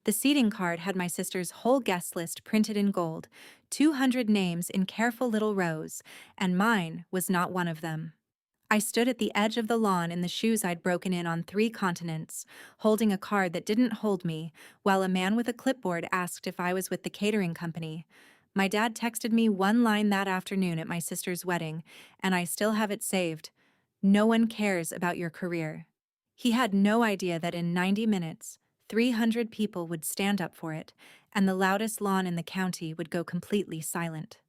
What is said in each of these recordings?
The seating card had my sister's whole guest list printed in gold, 200 names in careful little rows, and mine was not one of them. I stood at the edge of the lawn in the shoes I'd broken in on 3 continents, holding a card that didn't hold me, while a man with a clipboard asked if I was with the catering company. My dad texted me one line that afternoon at my sister's wedding, and I still have it saved. No one cares about your career. He had no idea that in 90 minutes, 300 people would stand up for it, and the loudest lawn in the county would go completely silent.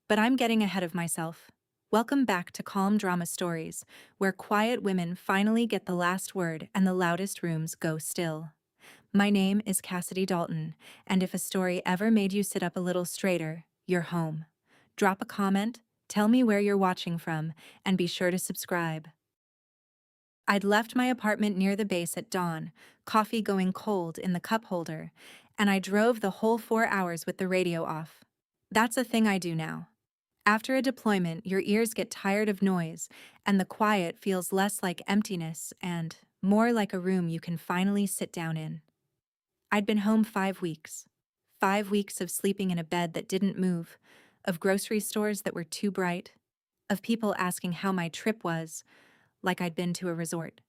But I'm getting ahead of myself. Welcome back to Calm Drama Stories, where quiet women finally get the last word and the loudest rooms go still. My name is Cassidy Dalton, and if a story ever made you sit up a little straighter, you're home. Drop a comment, tell me where you're watching from, and be sure to subscribe. I'd left my apartment near the base at dawn, coffee going cold in the cup holder, and I drove the whole 4 hours with the radio off. That's a thing I do now. After a deployment, your ears get tired of noise, and the quiet feels less like emptiness and more like a room you can finally sit down in. I'd been home 5 weeks. 5 weeks of sleeping in a bed that didn't move, of grocery stores that were too bright, of people asking how my trip was, like I'd been to a resort.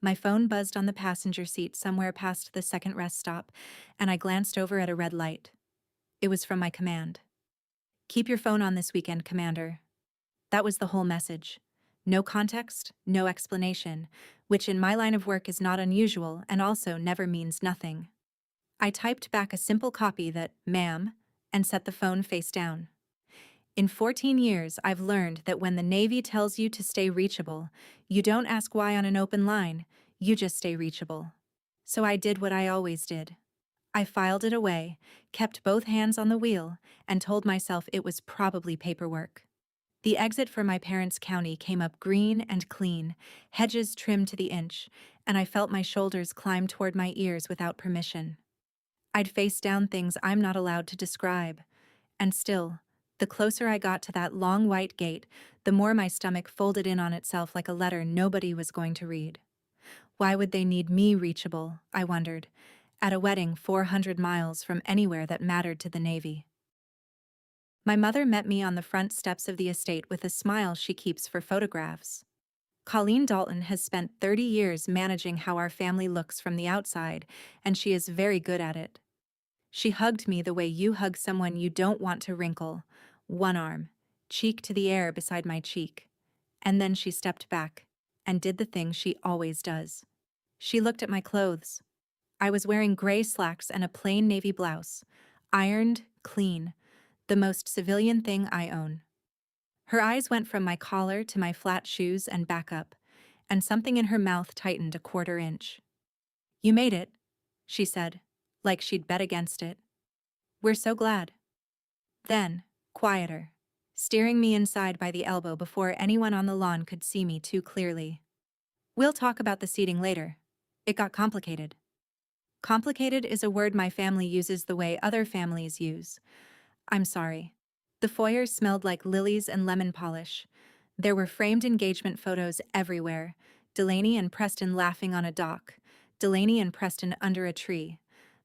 My phone buzzed on the passenger seat somewhere past the second rest stop, and I glanced over at a red light. It was from my command. "Keep your phone on this weekend, Commander." That was the whole message. No context, no explanation, which in my line of work is not unusual and also never means nothing. I typed back a simple copy that, "Ma'am," and set the phone face down. In 14 years, I've learned that when the Navy tells you to stay reachable, you don't ask why on an open line, you just stay reachable. So I did what I always did. I filed it away, kept both hands on the wheel, and told myself it was probably paperwork. The exit for my parents' county came up green and clean, hedges trimmed to the inch, and I felt my shoulders climb toward my ears without permission. I'd faced down things I'm not allowed to describe, and still, the closer I got to that long white gate, the more my stomach folded in on itself like a letter nobody was going to read. Why would they need me reachable, I wondered, at a wedding 400 miles from anywhere that mattered to the Navy? My mother met me on the front steps of the estate with a smile she keeps for photographs. Colleen Dalton has spent 30 years managing how our family looks from the outside, and she is very good at it. She hugged me the way you hug someone you don't want to wrinkle, one arm, cheek to the air beside my cheek. And then she stepped back and did the thing she always does. She looked at my clothes. I was wearing gray slacks and a plain navy blouse, ironed, clean, the most civilian thing I own. Her eyes went from my collar to my flat shoes and back up, and something in her mouth tightened a quarter inch. "You made it," she said, like she'd bet against it. "We're so glad." Then, quieter, steering me inside by the elbow before anyone on the lawn could see me too clearly. "We'll talk about the seating later. It got complicated." Complicated is a word my family uses the way other families use. I'm sorry. The foyer smelled like lilies and lemon polish. There were framed engagement photos everywhere, Delaney and Preston laughing on a dock, Delaney and Preston under a tree,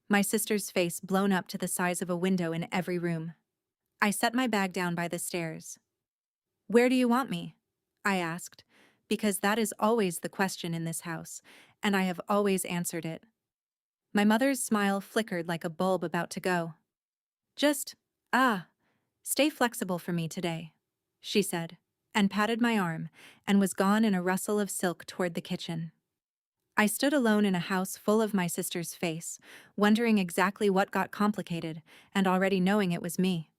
my sister's face blown up to the size of a window in every room. I set my bag down by the stairs. "Where do you want me?" I asked, because that is always the question in this house, and I have always answered it. My mother's smile flickered like a bulb about to go. "Just, stay flexible for me today," she said, and patted my arm, and was gone in a rustle of silk toward the kitchen. I stood alone in a house full of my sister's face, wondering exactly what got complicated, and already knowing it was me.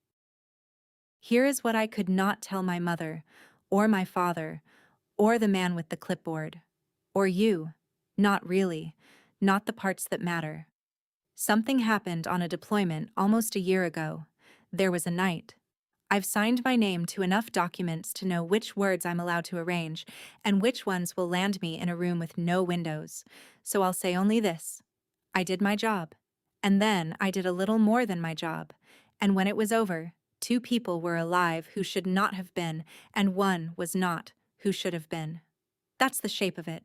Here is what I could not tell my mother, or my father, or the man with the clipboard, or you, not really, not the parts that matter. Something happened on a deployment almost a year ago. There was a night. I've signed my name to enough documents to know which words I'm allowed to arrange and which ones will land me in a room with no windows, so I'll say only this. I did my job. And then I did a little more than my job. And when it was over, 2 people were alive who should not have been, and 1 was not who should have been. That's the shape of it.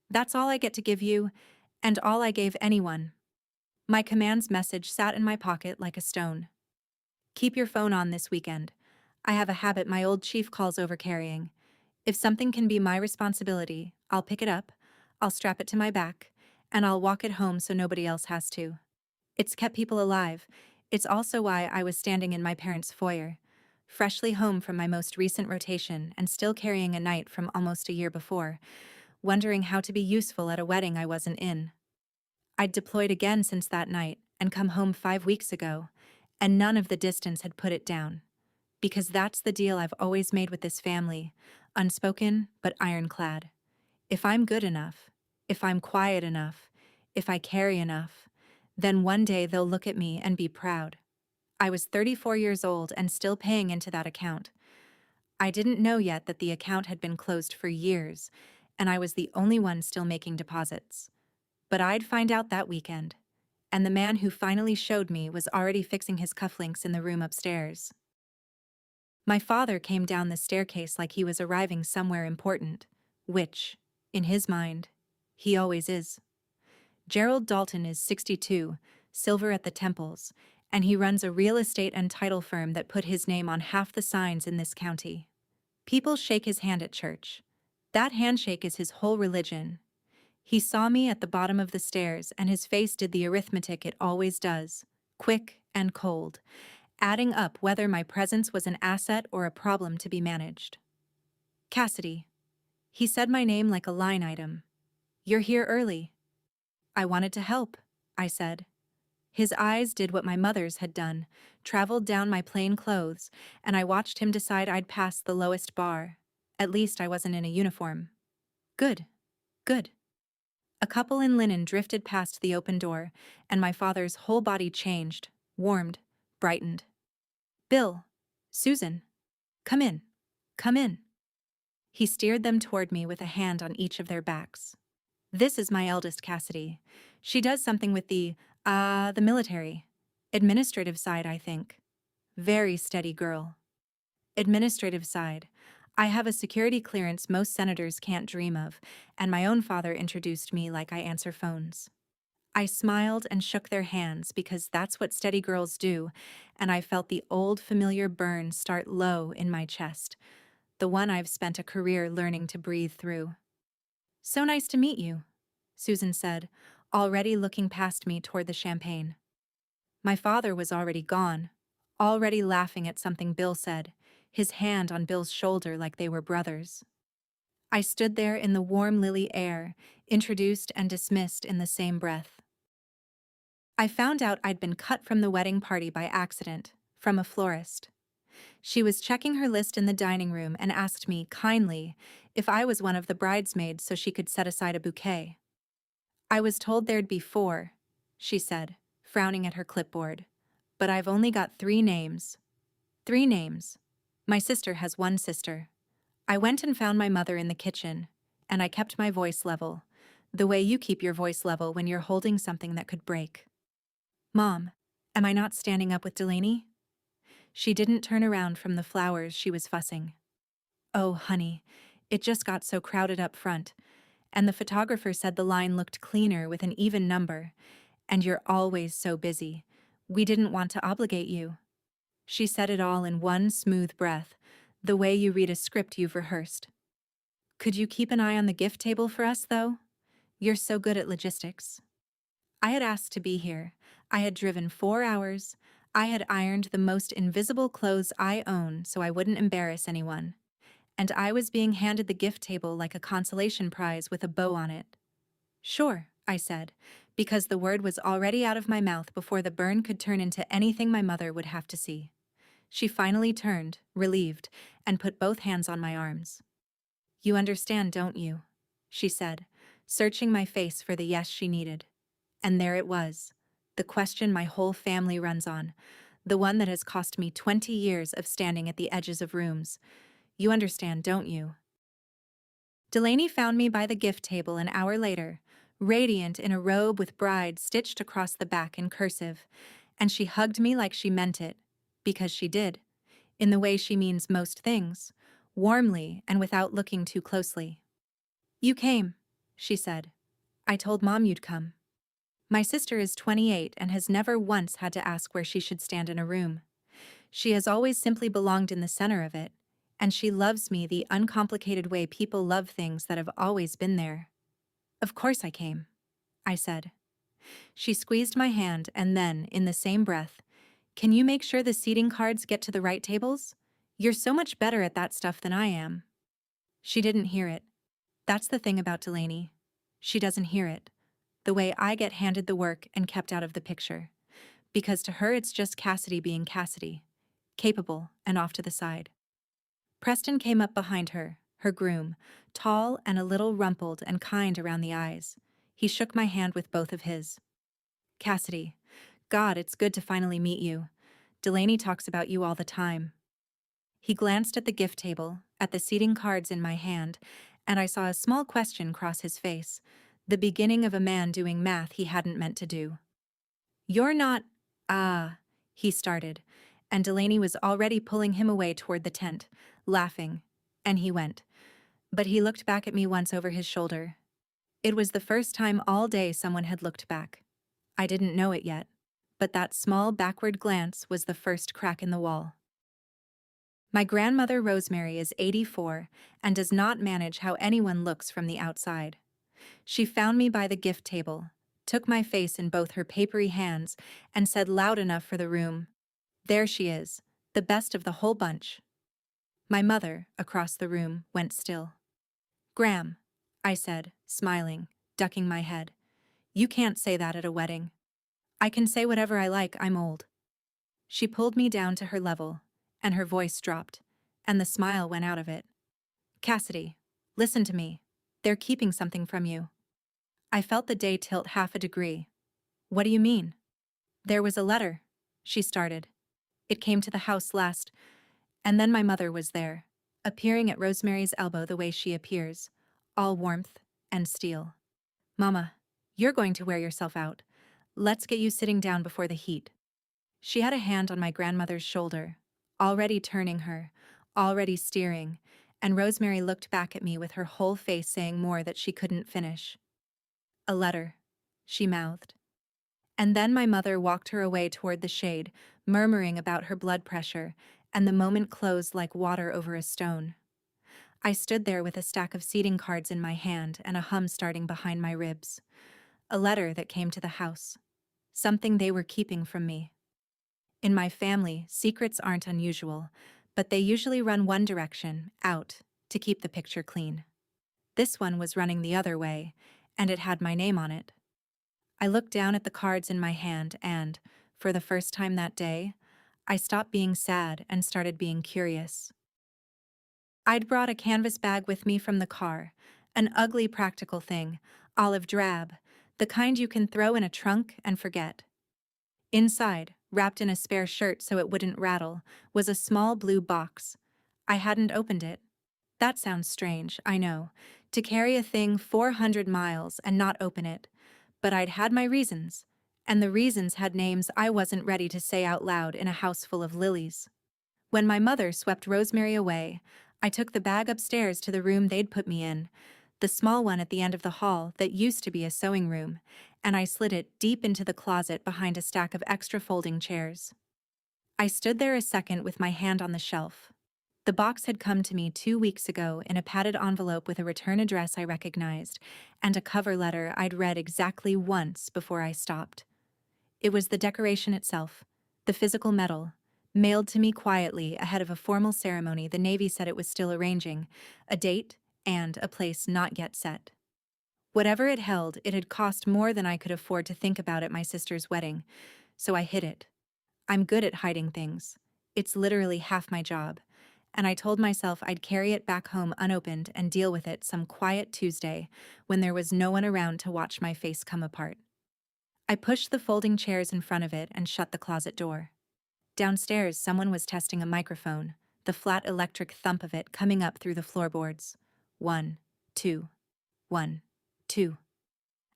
That's all I get to give you, and all I gave anyone. My commands message sat in my pocket like a stone. Keep your phone on this weekend. I have a habit my old chief calls overcarrying. If something can be my responsibility, I'll pick it up, I'll strap it to my back, and I'll walk it home so nobody else has to. It's kept people alive. It's also why I was standing in my parents' foyer, freshly home from my most recent rotation and still carrying a night from almost a year before, wondering how to be useful at a wedding I wasn't in. I'd deployed again since that night and come home 5 weeks ago, and none of the distance had put it down. Because that's the deal I've always made with this family, unspoken but ironclad. If I'm good enough, if I'm quiet enough, if I carry enough, then one day they'll look at me and be proud. I was 34 years old and still paying into that account. I didn't know yet that the account had been closed for years, and I was the only one still making deposits. But I'd find out that weekend, and the man who finally showed me was already fixing his cufflinks in the room upstairs. My father came down the staircase like he was arriving somewhere important, which, in his mind, he always is. Gerald Dalton is 62, silver at the temples, and he runs a real estate and title firm that put his name on half the signs in this county. People shake his hand at church. That handshake is his whole religion. He saw me at the bottom of the stairs, and his face did the arithmetic it always does, quick and cold, adding up whether my presence was an asset or a problem to be managed. Cassidy. He said my name like a line item. You're here early. I wanted to help, I said. His eyes did what my mother's had done, traveled down my plain clothes, and I watched him decide I'd passed the lowest bar. At least I wasn't in a uniform. Good. Good. A couple in linen drifted past the open door, and my father's whole body changed, warmed, brightened. Bill. Susan. Come in. Come in. He steered them toward me with a hand on each of their backs. This is my eldest Cassidy. She does something with the military. Administrative side, I think. Very steady girl. Administrative side. I have a security clearance most senators can't dream of, and my own father introduced me like I answer phones. I smiled and shook their hands because that's what steady girls do, and I felt the old familiar burn start low in my chest, the one I've spent a career learning to breathe through. So nice to meet you, Susan said, already looking past me toward the champagne. My father was already gone, already laughing at something Bill said, his hand on Bill's shoulder like they were brothers. I stood there in the warm lily air, introduced and dismissed in the same breath. I found out I'd been cut from the wedding party by accident, from a florist. She was checking her list in the dining room and asked me, kindly, if I was one of the bridesmaids so she could set aside a bouquet. I was told there'd be 4, she said, frowning at her clipboard. But I've only got 3 names. 3 names. My sister has 1 sister. I went and found my mother in the kitchen, and I kept my voice level, the way you keep your voice level when you're holding something that could break. Mom, am I not standing up with Delaney? She didn't turn around from the flowers she was fussing. Oh, honey, it just got so crowded up front, and the photographer said the line looked cleaner with an even number, and you're always so busy. We didn't want to obligate you. She said it all in one smooth breath, the way you read a script you've rehearsed. Could you keep an eye on the gift table for us, though? You're so good at logistics. I had asked to be here. I had driven 4 hours. I had ironed the most invisible clothes I own so I wouldn't embarrass anyone. And I was being handed the gift table like a consolation prize with a bow on it. Sure, I said, because the word was already out of my mouth before the burn could turn into anything my mother would have to see. She finally turned, relieved, and put both hands on my arms. You understand, don't you? She said, searching my face for the yes she needed. And there it was, the question my whole family runs on, the one that has cost me 20 years of standing at the edges of rooms. You understand, don't you? Delaney found me by the gift table an hour later, radiant in a robe with bride stitched across the back in cursive, and she hugged me like she meant it, because she did, in the way she means most things, warmly and without looking too closely. You came, she said. I told Mom you'd come. My sister is 28 and has never once had to ask where she should stand in a room. She has always simply belonged in the center of it, and she loves me the uncomplicated way people love things that have always been there. Of course I came, I said. She squeezed my hand and then, in the same breath, "Can you make sure the seating cards get to the right tables? You're so much better at that stuff than I am." She didn't hear it. That's the thing about Delaney. She doesn't hear it. The way I get handed the work and kept out of the picture. Because to her it's just Cassidy being Cassidy. Capable and off to the side. Preston came up behind her, her groom, tall and a little rumpled and kind around the eyes. He shook my hand with both of his. "Cassidy, God, it's good to finally meet you. Delaney talks about you all the time." He glanced at the gift table, at the seating cards in my hand, and I saw a small question cross his face, the beginning of a man doing math he hadn't meant to do. "You're not, he started, and Delaney was already pulling him away toward the tent, laughing, and he went. But he looked back at me once over his shoulder. It was the first time all day someone had looked back. I didn't know it yet, but that small backward glance was the first crack in the wall. My grandmother Rosemary is 84 and does not manage how anyone looks from the outside. She found me by the gift table, took my face in both her papery hands, and said loud enough for the room, "There she is, the best of the whole bunch." My mother, across the room, went still. "Gram," I said, smiling, ducking my head. "You can't say that at a wedding." "I can say whatever I like, I'm old." She pulled me down to her level, and her voice dropped, and the smile went out of it. "Cassidy, listen to me. They're keeping something from you." I felt the day tilt half a degree. "What do you mean?" "There was a letter," she started. "It came to the house last," and then my mother was there, appearing at Rosemary's elbow the way she appears, all warmth and steel. "Mama, you're going to wear yourself out. Let's get you sitting down before the heat." She had a hand on my grandmother's shoulder, already turning her, already steering, and Rosemary looked back at me with her whole face saying more that she couldn't finish. "A letter," she mouthed. And then my mother walked her away toward the shade, murmuring about her blood pressure, and the moment closed like water over a stone. I stood there with a stack of seating cards in my hand and a hum starting behind my ribs. A letter that came to the house. Something they were keeping from me. In my family, secrets aren't unusual, but they usually run one direction, out, to keep the picture clean. This one was running the other way, and it had my name on it. I looked down at the cards in my hand and, for the first time that day, I stopped being sad and started being curious. I'd brought a canvas bag with me from the car, an ugly practical thing, olive drab, the kind you can throw in a trunk and forget. Inside, wrapped in a spare shirt so it wouldn't rattle, was a small blue box. I hadn't opened it. That sounds strange, I know, to carry a thing 400 miles and not open it, but I'd had my reasons, and the reasons had names I wasn't ready to say out loud in a house full of lilies. When my mother swept Rosemary away, I took the bag upstairs to the room they'd put me in, the small one at the end of the hall that used to be a sewing room, and I slid it deep into the closet behind a stack of extra folding chairs. I stood there a second with my hand on the shelf. The box had come to me 2 weeks ago in a padded envelope with a return address I recognized, and a cover letter I'd read exactly once before I stopped. It was the decoration itself, the physical metal, mailed to me quietly ahead of a formal ceremony the Navy said it was still arranging, a date, and a place not yet set. Whatever it held, it had cost more than I could afford to think about at my sister's wedding, so I hid it. I'm good at hiding things. It's literally half my job, and I told myself I'd carry it back home unopened and deal with it some quiet Tuesday when there was no one around to watch my face come apart. I pushed the folding chairs in front of it and shut the closet door. Downstairs, someone was testing a microphone, the flat electric thump of it coming up through the floorboards. 1, 2, 1, 2.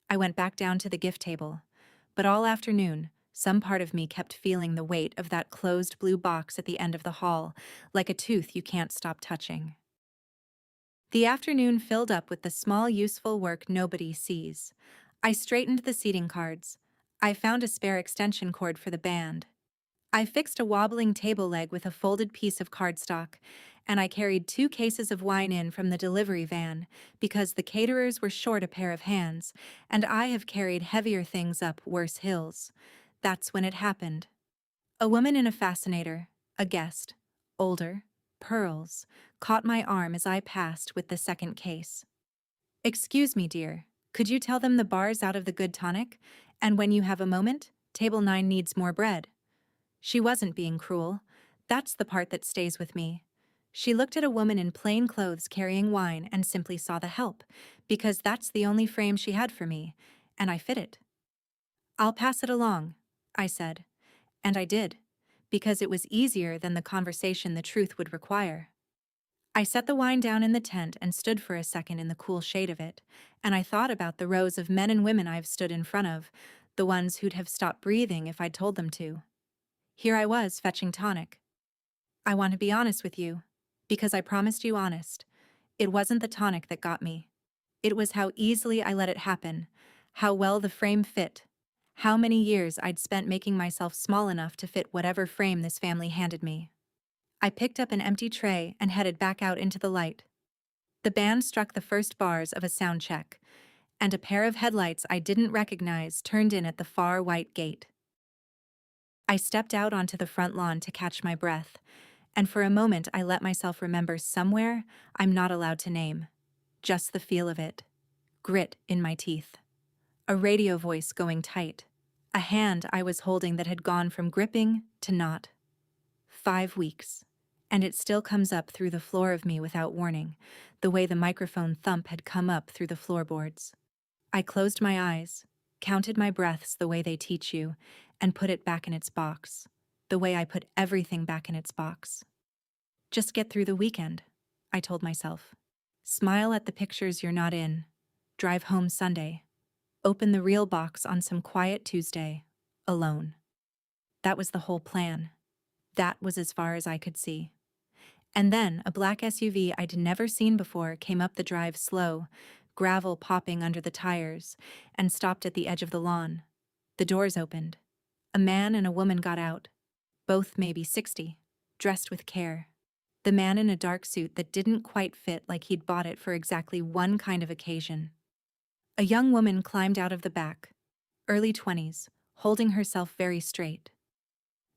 I went back down to the gift table, but all afternoon, some part of me kept feeling the weight of that closed blue box at the end of the hall, like a tooth you can't stop touching. The afternoon filled up with the small useful work nobody sees. I straightened the seating cards, I found a spare extension cord for the band. I fixed a wobbling table leg with a folded piece of cardstock, and I carried 2 cases of wine in from the delivery van because the caterers were short a pair of hands, and I have carried heavier things up worse hills. That's when it happened. A woman in a fascinator, a guest, older, pearls, caught my arm as I passed with the second case. "Excuse me, dear, could you tell them the bar's out of the good tonic? And when you have a moment, table 9 needs more bread." She wasn't being cruel. That's the part that stays with me. She looked at a woman in plain clothes carrying wine and simply saw the help, because that's the only frame she had for me, and I fit it. "I'll pass it along," I said. And I did, because it was easier than the conversation the truth would require. I set the wine down in the tent and stood for a second in the cool shade of it, and I thought about the rows of men and women I've stood in front of, the ones who'd have stopped breathing if I'd told them to. Here I was fetching tonic. I want to be honest with you, because I promised you honest. It wasn't the tonic that got me. It was how easily I let it happen, how well the frame fit, how many years I'd spent making myself small enough to fit whatever frame this family handed me. I picked up an empty tray and headed back out into the light. The band struck the first bars of a sound check, and a pair of headlights I didn't recognize turned in at the far white gate. I stepped out onto the front lawn to catch my breath, and for a moment I let myself remember somewhere I'm not allowed to name. Just the feel of it. Grit in my teeth. A radio voice going tight. A hand I was holding that had gone from gripping to not. 5 weeks. And it still comes up through the floor of me without warning, the way the microphone thump had come up through the floorboards. I closed my eyes, counted my breaths the way they teach you, and put it back in its box, the way I put everything back in its box. Just get through the weekend, I told myself. Smile at the pictures you're not in. Drive home Sunday. Open the real box on some quiet Tuesday, alone. That was the whole plan. That was as far as I could see. And then a black SUV I'd never seen before came up the drive slow, gravel popping under the tires, and stopped at the edge of the lawn. The doors opened. A man and a woman got out, both maybe 60, dressed with care. The man in a dark suit that didn't quite fit like he'd bought it for exactly one kind of occasion. A young woman climbed out of the back, early 20s, holding herself very straight.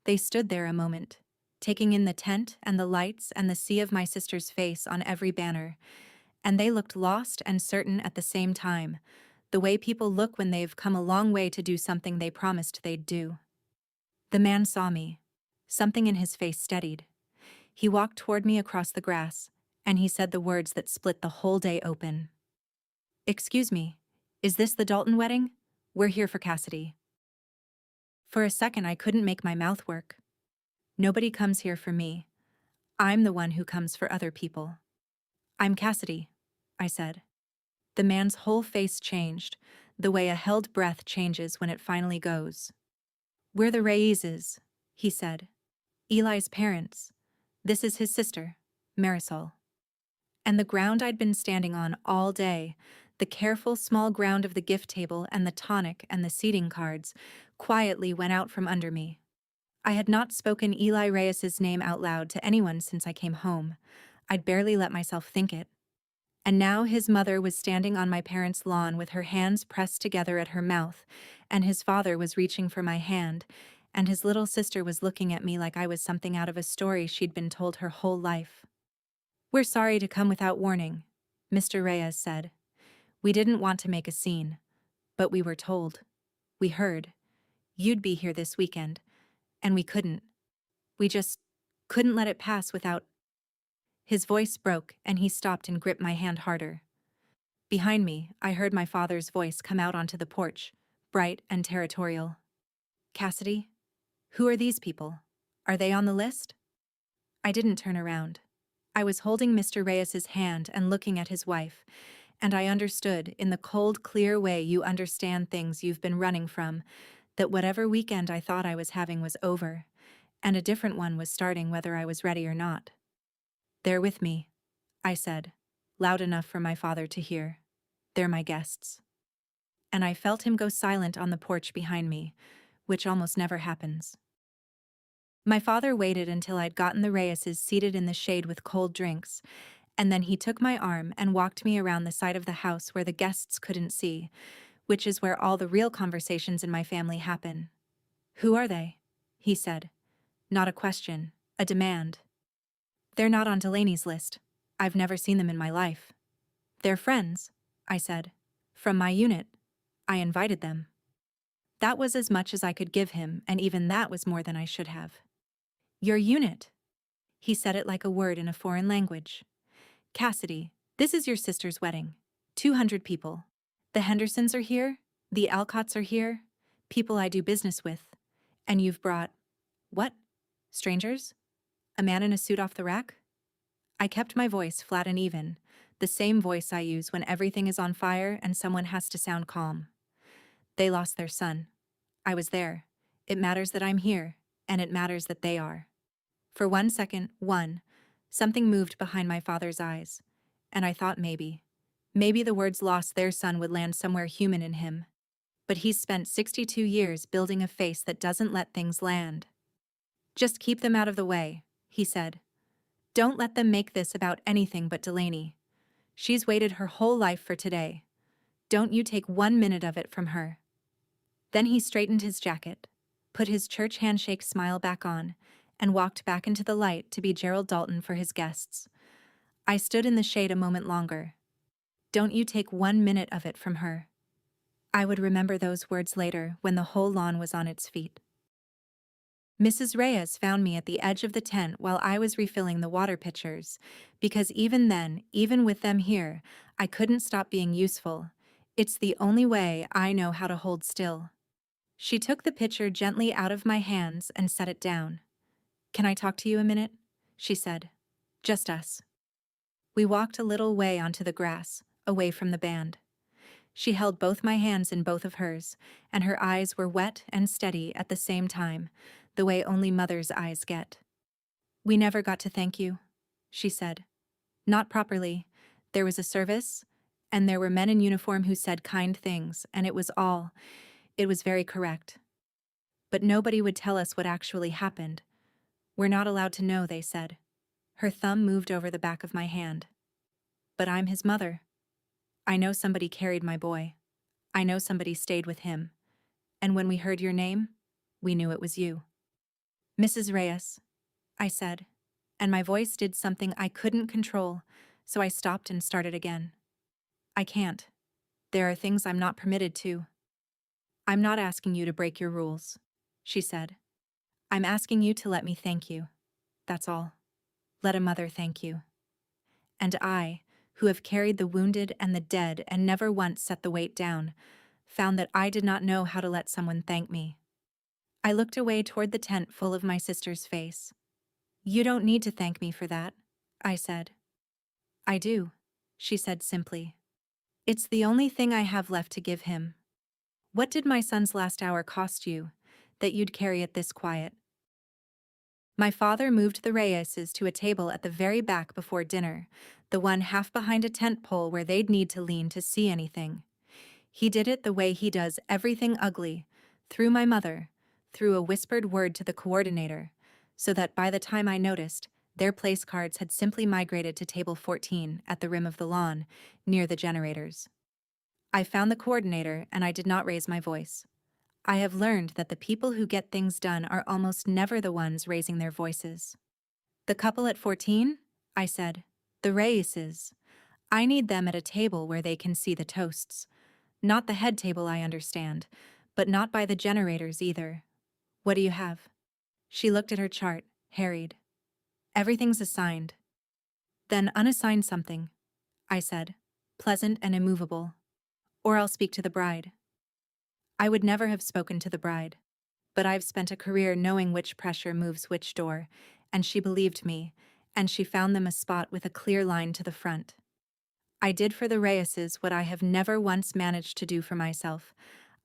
They stood there a moment, taking in the tent and the lights and the sea of my sister's face on every banner, and they looked lost and certain at the same time, the way people look when they've come a long way to do something they promised they'd do. The man saw me. Something in his face steadied. He walked toward me across the grass, and he said the words that split the whole day open. "Excuse me, is this the Dalton wedding? We're here for Cassidy." For a second I couldn't make my mouth work. Nobody comes here for me. I'm the one who comes for other people. "I'm Cassidy," I said. The man's whole face changed, the way a held breath changes when it finally goes. "We're the Reyeses," he said. "Eli's parents. This is his sister, Marisol." And the ground I'd been standing on all day, the careful small ground of the gift table and the tonic and the seating cards, quietly went out from under me. I had not spoken Eli Reyes's name out loud to anyone since I came home. I'd barely let myself think it. And now his mother was standing on my parents' lawn with her hands pressed together at her mouth, and his father was reaching for my hand, and his little sister was looking at me like I was something out of a story she'd been told her whole life. "We're sorry to come without warning," Mr. Reyes said. "We didn't want to make a scene, but we were told. We heard. You'd be here this weekend, and we couldn't. We just couldn't let it pass without—" His voice broke, and he stopped and gripped my hand harder. Behind me, I heard my father's voice come out onto the porch, bright and territorial. "Cassidy? Who are these people? Are they on the list?" I didn't turn around. I was holding Mr. Reyes's hand and looking at his wife, and I understood, in the cold, clear way you understand things you've been running from, that whatever weekend I thought I was having was over, and a different one was starting whether I was ready or not. "They're with me," I said, loud enough for my father to hear. "They're my guests." and I felt him go silent on the porch behind me, which almost never happens. My father waited until I'd gotten the Reyeses seated in the shade with cold drinks, and then he took my arm and walked me around the side of the house where the guests couldn't see, which is where all the real conversations in my family happen. "Who are they?" he said. Not a question, a demand. "They're not on Delaney's list. I've never seen them in my life." "They're friends," I said. "From my unit. I invited them." That was as much as I could give him, and even that was more than I should have. "Your unit." He said it like a word in a foreign language. "Cassidy, this is your sister's wedding. 200 people. The Hendersons are here, the Alcotts are here, people I do business with. And you've brought... what? Strangers? A man in a suit off the rack?" I kept my voice flat and even, the same voice I use when everything is on fire and someone has to sound calm. "They lost their son. I was there. It matters that I'm here, and it matters that they are." For 1 second, something moved behind my father's eyes, and I thought maybe the words "lost their son" would land somewhere human in him. But he's spent 62 years building a face that doesn't let things land. "Just keep them out of the way," he said. "Don't let them make this about anything but Delaney. She's waited her whole life for today. Don't you take 1 minute of it from her." Then he straightened his jacket, put his church handshake smile back on, and walked back into the light to be Gerald Dalton for his guests. I stood in the shade a moment longer. Don't you take 1 minute of it from her. I would remember those words later when the whole lawn was on its feet. Mrs. Reyes found me at the edge of the tent while I was refilling the water pitchers, because even then, even with them here, I couldn't stop being useful. It's the only way I know how to hold still. She took the pitcher gently out of my hands and set it down. "Can I talk to you a minute?" she said. "Just us." We walked a little way onto the grass, away from the band. She held both my hands in both of hers, and her eyes were wet and steady at the same time, the way only mother's eyes get. "We never got to thank you," she said. "Not properly. There was a service, and there were men in uniform who said kind things, and it was very correct. But nobody would tell us what actually happened. We're not allowed to know," they said. Her thumb moved over the back of my hand. "But I'm his mother. I know somebody carried my boy. I know somebody stayed with him. And when we heard your name, we knew it was you." "Mrs. Reyes," I said, and my voice did something I couldn't control, so I stopped and started again. "I can't. There are things I'm not permitted to." "I'm not asking you to break your rules," she said. "I'm asking you to let me thank you. That's all. Let a mother thank you." And I, who have carried the wounded and the dead and never once set the weight down, found that I did not know how to let someone thank me. I looked away toward the tent full of my sister's face. "You don't need to thank me for that," I said. "I do," she said simply. "It's the only thing I have left to give him. What did my son's last hour cost you, that you'd carry it this quiet?" My father moved the Reyeses to a table at the very back before dinner, the one half behind a tent pole where they'd need to lean to see anything. He did it the way he does everything ugly, through my mother, through a whispered word to the coordinator, so that by the time I noticed, their place cards had simply migrated to table 14 at the rim of the lawn, near the generators. I found the coordinator and I did not raise my voice. I have learned that the people who get things done are almost never the ones raising their voices. "The couple at 14? I said. "The Reyeses. I need them at a table where they can see the toasts. Not the head table, I understand, but not by the generators either. What do you have?" She looked at her chart, harried. "Everything's assigned." "Then unassign something," I said, pleasant and immovable. "Or I'll speak to the bride." I would never have spoken to the bride, but I've spent a career knowing which pressure moves which door, and she believed me, and she found them a spot with a clear line to the front. I did for the Reyeses what I have never once managed to do for myself.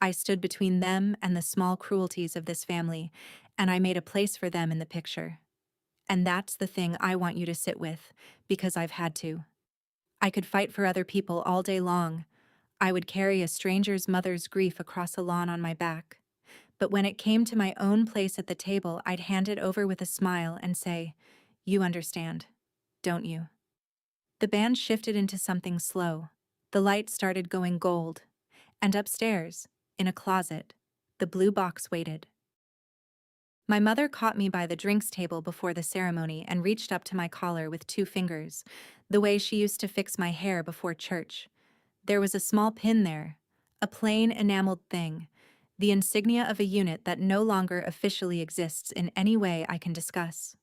I stood between them and the small cruelties of this family, and I made a place for them in the picture. And that's the thing I want you to sit with, because I've had to. I could fight for other people all day long. I would carry a stranger's mother's grief across a lawn on my back. But when it came to my own place at the table, I'd hand it over with a smile and say, "You understand, don't you?" The band shifted into something slow. The light started going gold. And upstairs, in a closet, the blue box waited. My mother caught me by the drinks table before the ceremony and reached up to my collar with 2 fingers, the way she used to fix my hair before church. There was a small pin there, a plain enameled thing, the insignia of a unit that no longer officially exists in any way I can discuss.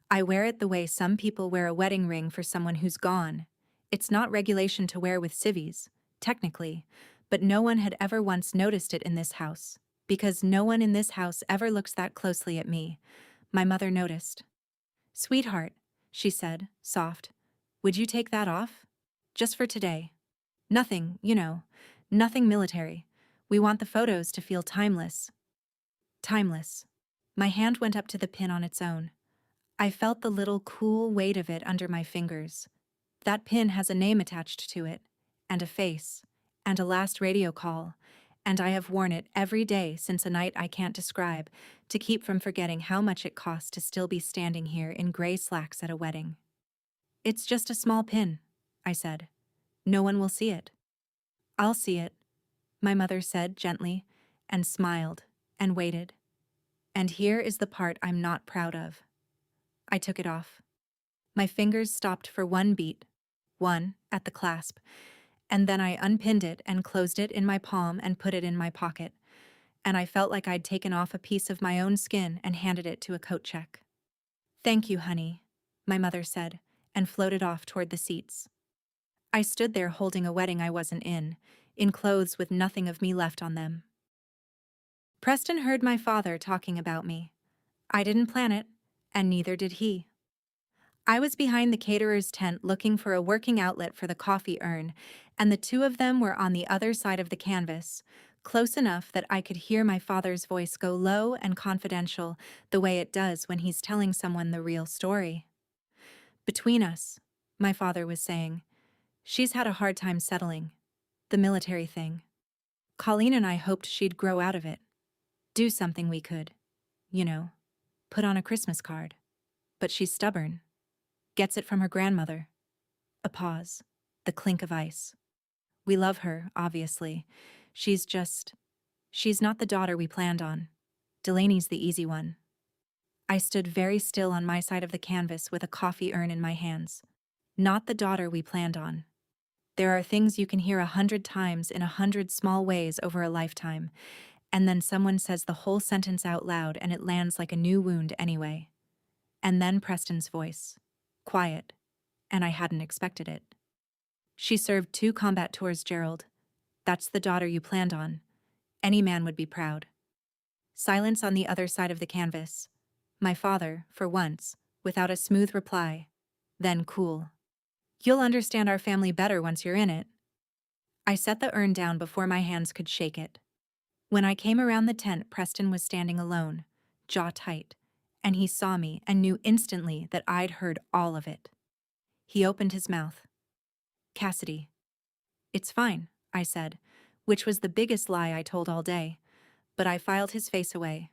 I wear it the way some people wear a wedding ring for someone who's gone. It's not regulation to wear with civvies, technically, but no one had ever once noticed it in this house. Because no one in this house ever looks that closely at me, my mother noticed. "Sweetheart," she said, soft, "would you take that off? Just for today. Nothing, nothing military. We want the photos to feel timeless." Timeless. My hand went up to the pin on its own. I felt the little cool weight of it under my fingers. That pin has a name attached to it, and a face, and a last radio call, and I have worn it every day since a night I can't describe, to keep from forgetting how much it costs to still be standing here in gray slacks at a wedding. "It's just a small pin," I said. "No one will see it." "I'll see it," my mother said gently, and smiled, and waited. And here is the part I'm not proud of. I took it off. My fingers stopped for one beat, one at the clasp, and then I unpinned it and closed it in my palm and put it in my pocket, and I felt like I'd taken off a piece of my own skin and handed it to a coat check. "Thank you, honey," my mother said, and floated off toward the seats. I stood there holding a wedding I wasn't in clothes with nothing of me left on them. Preston heard my father talking about me. I didn't plan it, and neither did he. I was behind the caterer's tent looking for a working outlet for the coffee urn, and the 2 of them were on the other side of the canvas, close enough that I could hear my father's voice go low and confidential, the way it does when he's telling someone the real story. "Between us," my father was saying, "she's had a hard time settling. The military thing. Colleen and I hoped she'd grow out of it. Do something we could, put on a Christmas card. But she's stubborn. Gets it from her grandmother." A pause. The clink of ice. "We love her, obviously. She's not the daughter we planned on. Delaney's the easy one." I stood very still on my side of the canvas with a coffee urn in my hands. Not the daughter we planned on. There are things you can hear 100 times in 100 small ways over a lifetime, and then someone says the whole sentence out loud and it lands like a new wound anyway. And then Preston's voice. Quiet. And I hadn't expected it. "She served 2 combat tours, Gerald. That's the daughter you planned on. Any man would be proud." Silence on the other side of the canvas. My father, for once, without a smooth reply. Then cool. "You'll understand our family better once you're in it." I set the urn down before my hands could shake it. When I came around the tent, Preston was standing alone, jaw tight, and he saw me and knew instantly that I'd heard all of it. He opened his mouth. "Cassidy." "It's fine," I said, which was the biggest lie I told all day, but I filed his face away.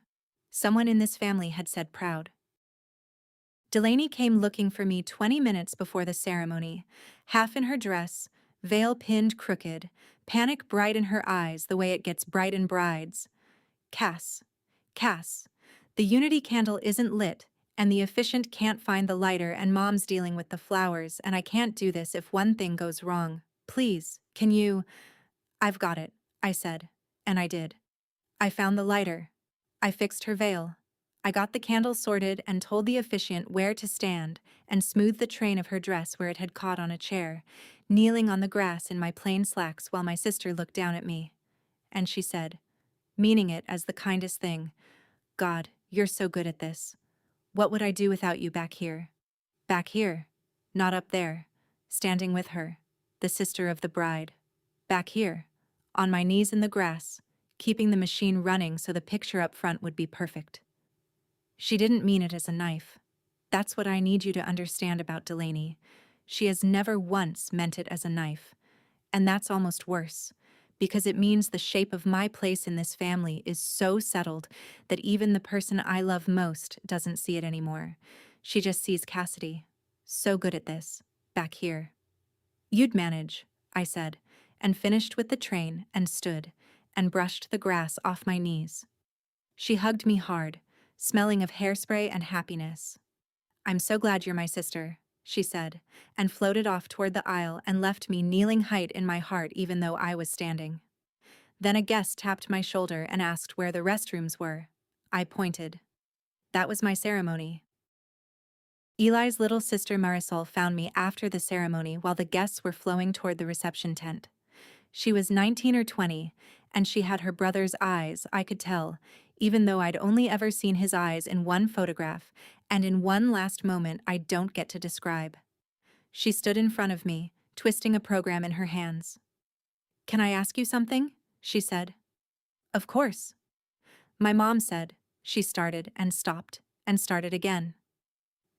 Someone in this family had said proud. Delaney came looking for me 20 minutes before the ceremony, half in her dress, veil pinned crooked, panic bright in her eyes the way it gets bright in brides. Cass, the unity candle isn't lit, and the officiant can't find the lighter, and Mom's dealing with the flowers, and I can't do this if one thing goes wrong. Please, can you—" "I've got it," I said, and I did. I found the lighter. I fixed her veil. I got the candle sorted and told the officiant where to stand and smoothed the train of her dress where it had caught on a chair, kneeling on the grass in my plain slacks while my sister looked down at me. And she said, meaning it as the kindest thing, "God, you're so good at this. What would I do without you back here?" Back here, not up there, standing with her, the sister of the bride. Back here, on my knees in the grass, keeping the machine running so the picture up front would be perfect. She didn't mean it as a knife. That's what I need you to understand about Delaney. She has never once meant it as a knife. And that's almost worse, because it means the shape of my place in this family is so settled that even the person I love most doesn't see it anymore. She just sees Cassidy. So good at this. Back here. You'd manage, I said, and finished with the train and stood and brushed the grass off my knees. She hugged me hard, smelling of hairspray and happiness. I'm so glad you're my sister, she said, and floated off toward the aisle and left me kneeling height in my heart even though I was standing. Then a guest tapped my shoulder and asked where the restrooms were. I pointed. That was my ceremony. Eli's little sister Marisol found me after the ceremony while the guests were flowing toward the reception tent. She was 19 or 20, and she had her brother's eyes, I could tell, even though I'd only ever seen his eyes in one photograph, and in one last moment I don't get to describe. She stood in front of me, twisting a program in her hands. Can I ask you something? She said. Of course. My mom said, she started and stopped, and started again.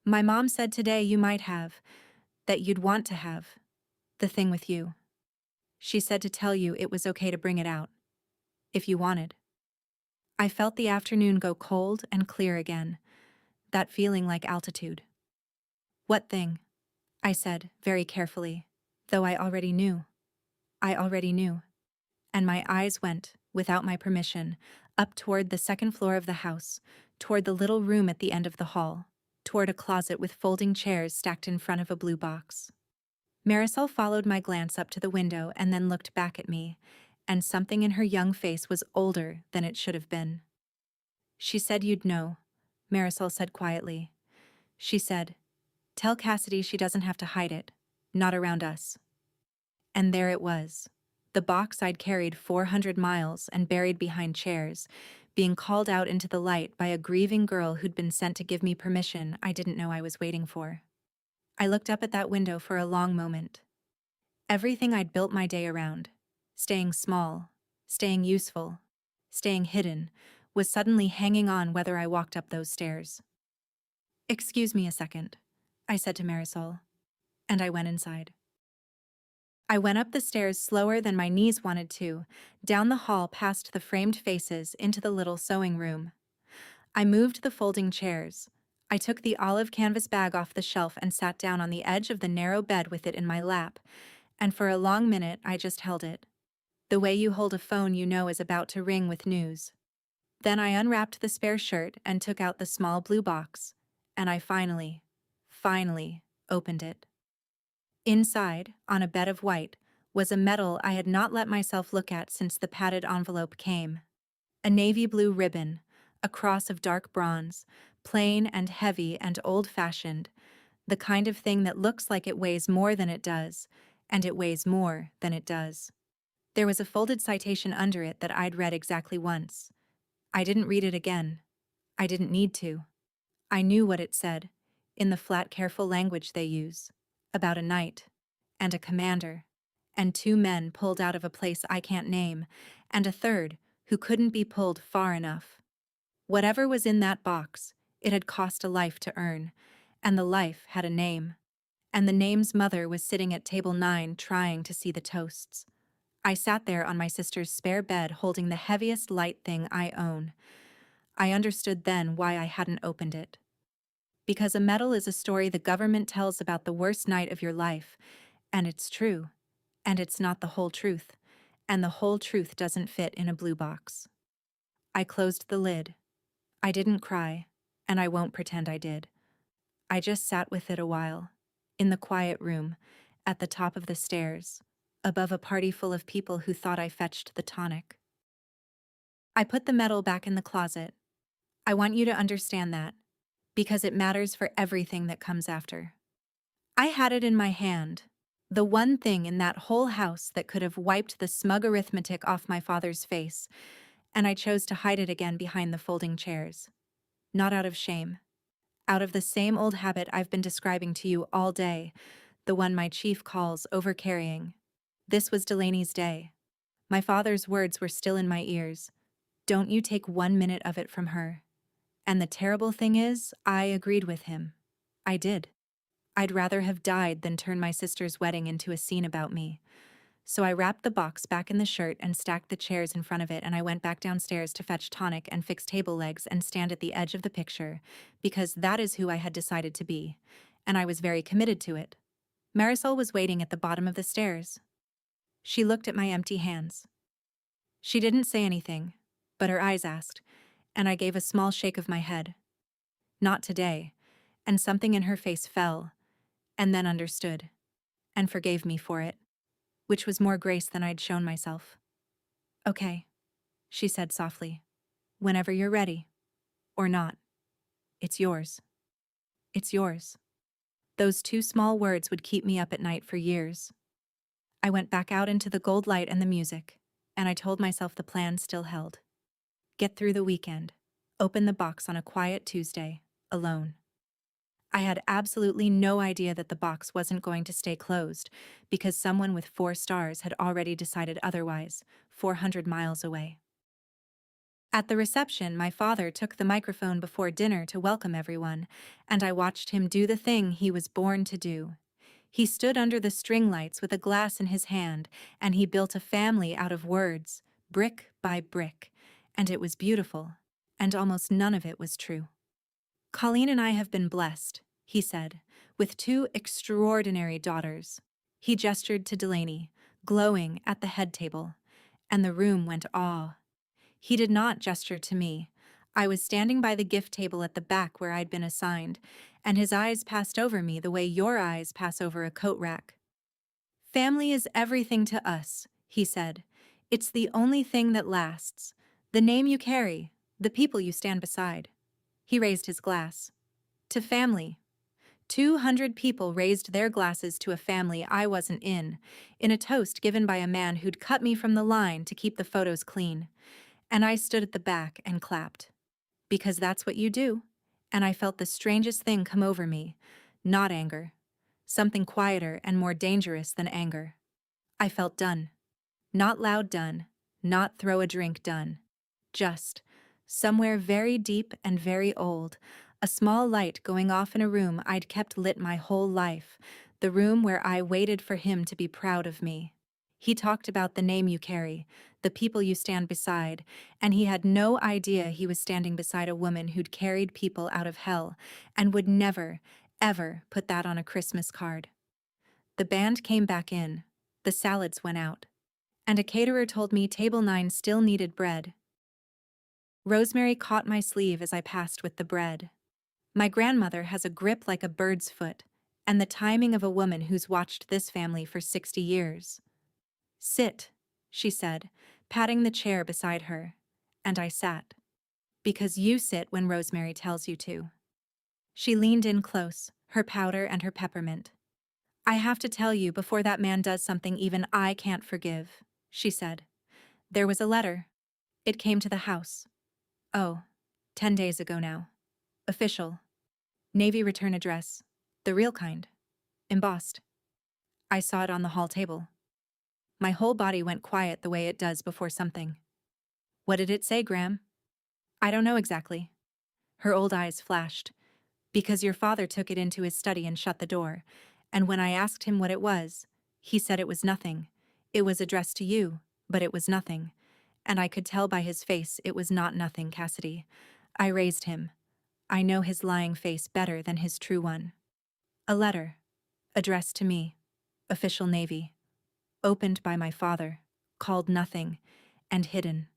My mom said today you might have, that you'd want to have, the thing with you. She said to tell you it was okay to bring it out, if you wanted. I felt the afternoon go cold and clear again, that feeling like altitude. What thing? I said, very carefully, though I already knew. I already knew. And my eyes went, without my permission, up toward the second floor of the house, toward the little room at the end of the hall, toward a closet with folding chairs stacked in front of a blue box. Marisol followed my glance up to the window and then looked back at me, and something in her young face was older than it should have been. She said you'd know, Marisol said quietly. She said, tell Cassidy she doesn't have to hide it, not around us. And there it was, the box I'd carried 400 miles and buried behind chairs, being called out into the light by a grieving girl who'd been sent to give me permission I didn't know I was waiting for. I looked up at that window for a long moment. Everything I'd built my day around, staying small, staying useful, staying hidden, was suddenly hanging on whether I walked up those stairs. Excuse me a second, I said to Marisol, and I went inside. I went up the stairs slower than my knees wanted to, down the hall past the framed faces into the little sewing room. I moved the folding chairs. I took the olive canvas bag off the shelf and sat down on the edge of the narrow bed with it in my lap, and for a long minute I just held it. The way you hold a phone you know is about to ring with news. Then I unwrapped the spare shirt and took out the small blue box, and I finally opened it. Inside, on a bed of white, was a medal I had not let myself look at since the padded envelope came. A navy blue ribbon, a cross of dark bronze, plain and heavy and old-fashioned, the kind of thing that looks like it weighs more than it does, and it weighs more than it does. There was a folded citation under it that I'd read exactly once. I didn't read it again. I didn't need to. I knew what it said, in the flat, careful language they use, about a knight, and a commander, and two men pulled out of a place I can't name, and a third who couldn't be pulled far enough. Whatever was in that box, it had cost a life to earn, and the life had a name. And the name's mother was sitting at table 9 trying to see the toasts. I sat there on my sister's spare bed holding the heaviest light thing I own. I understood then why I hadn't opened it. Because a medal is a story the government tells about the worst night of your life, and it's true, and it's not the whole truth, and the whole truth doesn't fit in a blue box. I closed the lid. I didn't cry, and I won't pretend I did. I just sat with it a while, in the quiet room, at the top of the stairs, above a party full of people who thought I fetched the tonic. I put the medal back in the closet. I want you to understand that, because it matters for everything that comes after. I had it in my hand, the one thing in that whole house that could have wiped the smug arithmetic off my father's face, and I chose to hide it again behind the folding chairs. Not out of shame. Out of the same old habit I've been describing to you all day, the one my chief calls overcarrying. This was Delaney's day. My father's words were still in my ears. Don't you take 1 minute of it from her. And the terrible thing is, I agreed with him. I did. I'd rather have died than turn my sister's wedding into a scene about me. So I wrapped the box back in the shirt and stacked the chairs in front of it, and I went back downstairs to fetch tonic and fix table legs and stand at the edge of the picture, because that is who I had decided to be, and I was very committed to it. Marisol was waiting at the bottom of the stairs. She looked at my empty hands. She didn't say anything, but her eyes asked, and I gave a small shake of my head. Not today, and something in her face fell, and then understood, and forgave me for it, which was more grace than I'd shown myself. Okay, she said softly. Whenever you're ready. Or not. It's yours. It's yours. Those two small words would keep me up at night for years. I went back out into the gold light and the music, and I told myself the plan still held. Get through the weekend. Open the box on a quiet Tuesday, alone. I had absolutely no idea that the box wasn't going to stay closed, because someone with 4 stars had already decided otherwise, 400 miles away. At the reception, my father took the microphone before dinner to welcome everyone, and I watched him do the thing he was born to do. He stood under the string lights with a glass in his hand, and he built a family out of words, brick by brick, and it was beautiful, and almost none of it was true. Colleen and I have been blessed, he said, with 2 extraordinary daughters. He gestured to Delaney, glowing at the head table, and the room went awe. He did not gesture to me. I was standing by the gift table at the back where I'd been assigned, and his eyes passed over me the way your eyes pass over a coat rack. Family is everything to us, he said. It's the only thing that lasts. The name you carry, the people you stand beside. He raised his glass. To family. 200 people raised their glasses to a family I wasn't in a toast given by a man who'd cut me from the line to keep the photos clean. And I stood at the back and clapped. Because that's what you do. And I felt the strangest thing come over me. Not anger. Something quieter and more dangerous than anger. I felt done. Not loud done. Not throw a drink done. Just, somewhere very deep and very old, a small light going off in a room I'd kept lit my whole life, the room where I waited for him to be proud of me. He talked about the name you carry, the people you stand beside, and he had no idea he was standing beside a woman who'd carried people out of hell and would never, ever put that on a Christmas card. The band came back in, the salads went out, and a caterer told me table 9 still needed bread. Rosemary caught my sleeve as I passed with the bread. My grandmother has a grip like a bird's foot, and the timing of a woman who's watched this family for 60 years. Sit, she said, patting the chair beside her, and I sat. Because you sit when Rosemary tells you to. She leaned in close, her powder and her peppermint. I have to tell you before that man does something even I can't forgive, she said. There was a letter. It came to the house. Oh, 10 days ago now. Official. Navy return address. The real kind. Embossed. I saw it on the hall table. My whole body went quiet the way it does before something. What did it say, Graham? I don't know exactly. Her old eyes flashed. Because your father took it into his study and shut the door, and when I asked him what it was, he said it was nothing. It was addressed to you, but it was nothing. And I could tell by his face it was not nothing, Cassidy. I raised him. I know his lying face better than his true one. A letter. Addressed to me. Official Navy. Opened by my father. Called nothing. And hidden.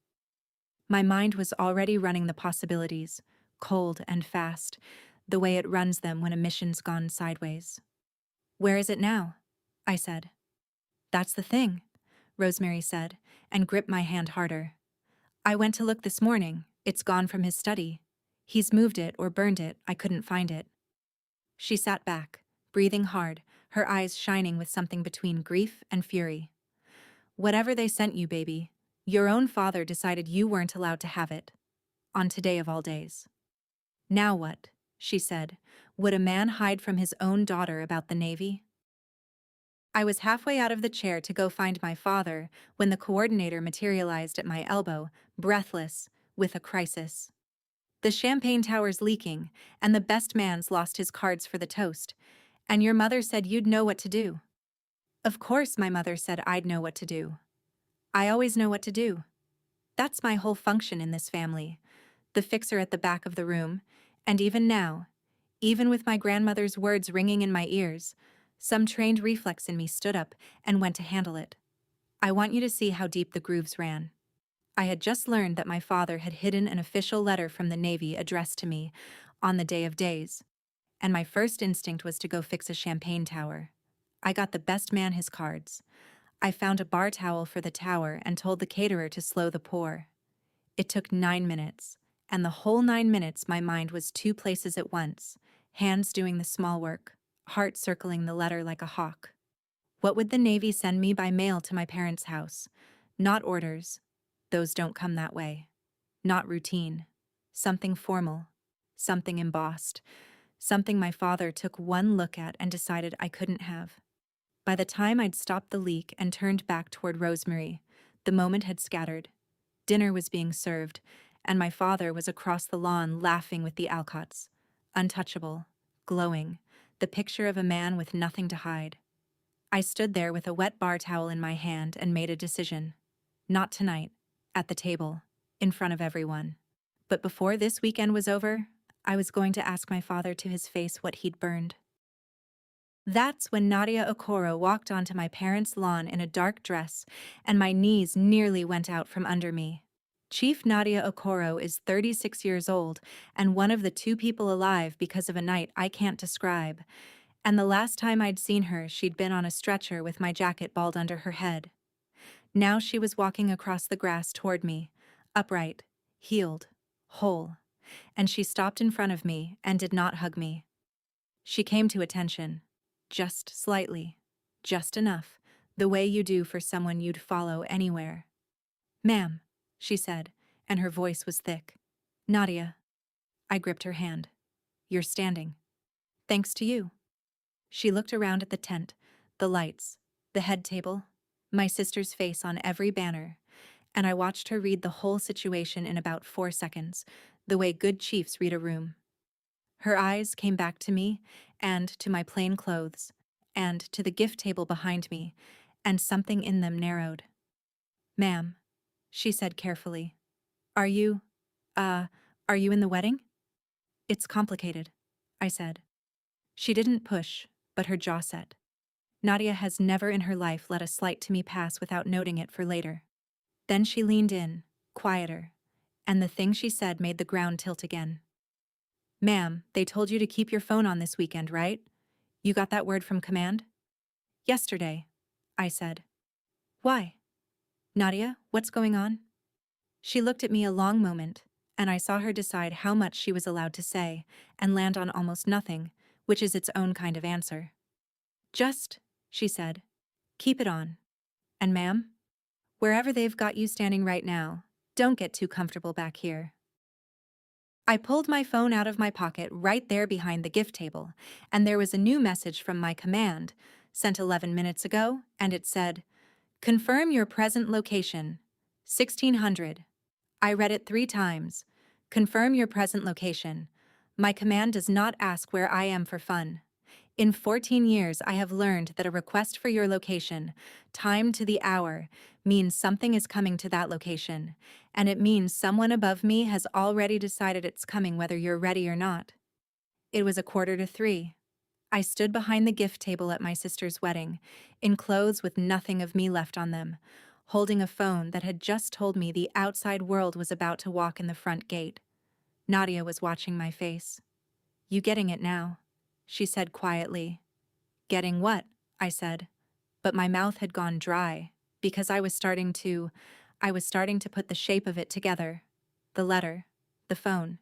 My mind was already running the possibilities, cold and fast, the way it runs them when a mission's gone sideways. Where is it now? I said. That's the thing, Rosemary said, and gripped my hand harder. I went to look this morning. It's gone from his study. He's moved it or burned it. I couldn't find it. She sat back, breathing hard, her eyes shining with something between grief and fury. Whatever they sent you, baby, your own father decided you weren't allowed to have it. On today of all days. Now what? She said. Would a man hide from his own daughter about the Navy? I was halfway out of the chair to go find my father when the coordinator materialized at my elbow, breathless, with a crisis. The champagne tower's leaking, and the best man's lost his cards for the toast, and your mother said you'd know what to do. Of course, my mother said I'd know what to do. I always know what to do. That's my whole function in this family. The fixer at the back of the room, and even now, even with my grandmother's words ringing in my ears, some trained reflex in me stood up and went to handle it. I want you to see how deep the grooves ran. I had just learned that my father had hidden an official letter from the Navy addressed to me on the day of days, and my first instinct was to go fix a champagne tower. I got the best man his cards. I found a bar towel for the tower and told the caterer to slow the pour. It took 9 minutes, and the whole 9 minutes my mind was two places at once, hands doing the small work, heart circling the letter like a hawk. What would the Navy send me by mail to my parents' house? Not orders. Those don't come that way. Not routine. Something formal. Something embossed. Something my father took one look at and decided I couldn't have. By the time I'd stopped the leak and turned back toward Rosemary, the moment had scattered. Dinner was being served, and my father was across the lawn laughing with the Alcotts. Untouchable, glowing, the picture of a man with nothing to hide. I stood there with a wet bar towel in my hand and made a decision. Not tonight, at the table, in front of everyone. But before this weekend was over, I was going to ask my father to his face what he'd burned. That's when Nadia Okoro walked onto my parents' lawn in a dark dress, and my knees nearly went out from under me. Chief Nadia Okoro is 36 years old and one of the two people alive because of a night I can't describe, and the last time I'd seen her, she'd been on a stretcher with my jacket balled under her head. Now she was walking across the grass toward me, upright, healed, whole, and she stopped in front of me and did not hug me. She came to attention. Just slightly. Just enough. The way you do for someone you'd follow anywhere. "Ma'am," she said, and her voice was thick. "Nadia." I gripped her hand. "You're standing. Thanks to you." She looked around at the tent, the lights, the head table, my sister's face on every banner, and I watched her read the whole situation in about 4 seconds, the way good chiefs read a room. Her eyes came back to me, and to my plain clothes, and to the gift table behind me, and something in them narrowed. "Ma'am," she said carefully, Are you, are you in the wedding?" "It's complicated," I said. She didn't push, but her jaw set. Nadia has never in her life let a slight to me pass without noting it for later. Then she leaned in, quieter, and the thing she said made the ground tilt again. "Ma'am, they told you to keep your phone on this weekend, right? You got that word from command?" "Yesterday," I said. "Why? Nadia, what's going on?" She looked at me a long moment, and I saw her decide how much she was allowed to say, and land on almost nothing, which is its own kind of answer. "Just," she said, "keep it on. And ma'am, wherever they've got you standing right now, don't get too comfortable back here." I pulled my phone out of my pocket right there behind the gift table, and there was a new message from my command, sent 11 minutes ago, and it said, "Confirm your present location, 1600. I read it 3 times. "Confirm your present location. My command does not ask where I am for fun. In 14 years, I have learned that a request for your location, timed to the hour, means something is coming to that location, and it means someone above me has already decided it's coming whether you're ready or not." It was 2:45. I stood behind the gift table at my sister's wedding, in clothes with nothing of me left on them, holding a phone that had just told me the outside world was about to walk in the front gate. Nadia was watching my face. "You getting it now?" she said quietly. "Getting what?" I said. But my mouth had gone dry, because I was starting to put the shape of it together. The letter, the phone.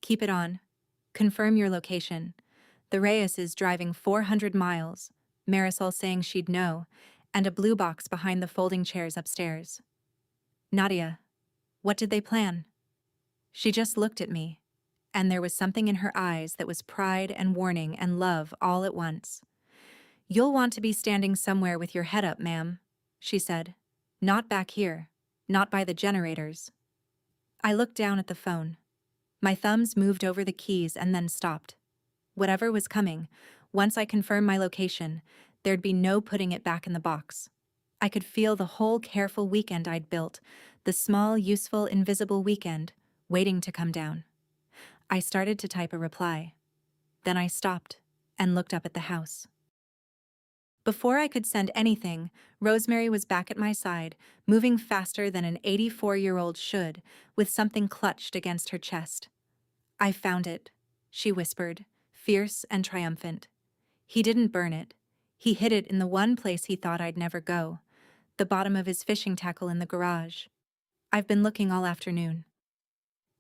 "Keep it on. Confirm your location. The Reyes is driving 400 miles, Marisol saying she'd know, and a blue box behind the folding chairs upstairs." "Nadia, what did they plan?" She just looked at me, and there was something in her eyes that was pride and warning and love all at once. "You'll want to be standing somewhere with your head up, ma'am," she said. "Not back here. Not by the generators." I looked down at the phone. My thumbs moved over the keys and then stopped. Whatever was coming, once I confirmed my location, There'd be no putting it back in the box. I could feel the whole careful weekend I'd built, the small, useful, invisible weekend, waiting to come down. I started to type a reply. Then I stopped and looked up at the house. Before I could send anything, Rosemary was back at my side, moving faster than an 84-year-old should, with something clutched against her chest. "I found it," she whispered, fierce and triumphant. "He didn't burn it. He hid it in the one place he thought I'd never go, the bottom of his fishing tackle in the garage. I've been looking all afternoon."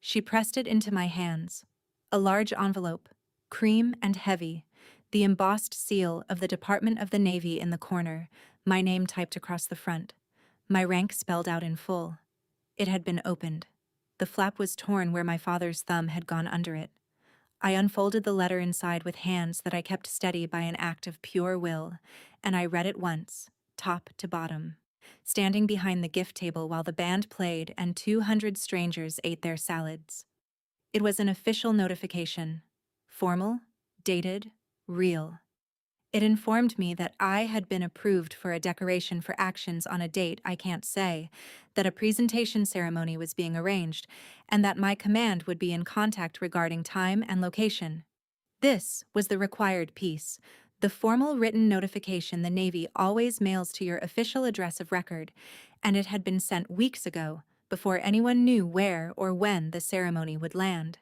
She pressed it into my hands. A large envelope, cream and heavy, the embossed seal of the Department of the Navy in the corner, my name typed across the front, my rank spelled out in full. It had been opened. The flap was torn where my father's thumb had gone under it. I unfolded the letter inside with hands that I kept steady by an act of pure will, and I read it once, top to bottom, standing behind the gift table while the band played and 200 strangers ate their salads. It was an official notification. Formal, dated, real. It informed me that I had been approved for a decoration for actions on a date I can't say, that a presentation ceremony was being arranged, and that my command would be in contact regarding time and location. This was the required piece, the formal written notification the Navy always mails to your official address of record, and it had been sent weeks ago, before anyone knew where or when the ceremony would land.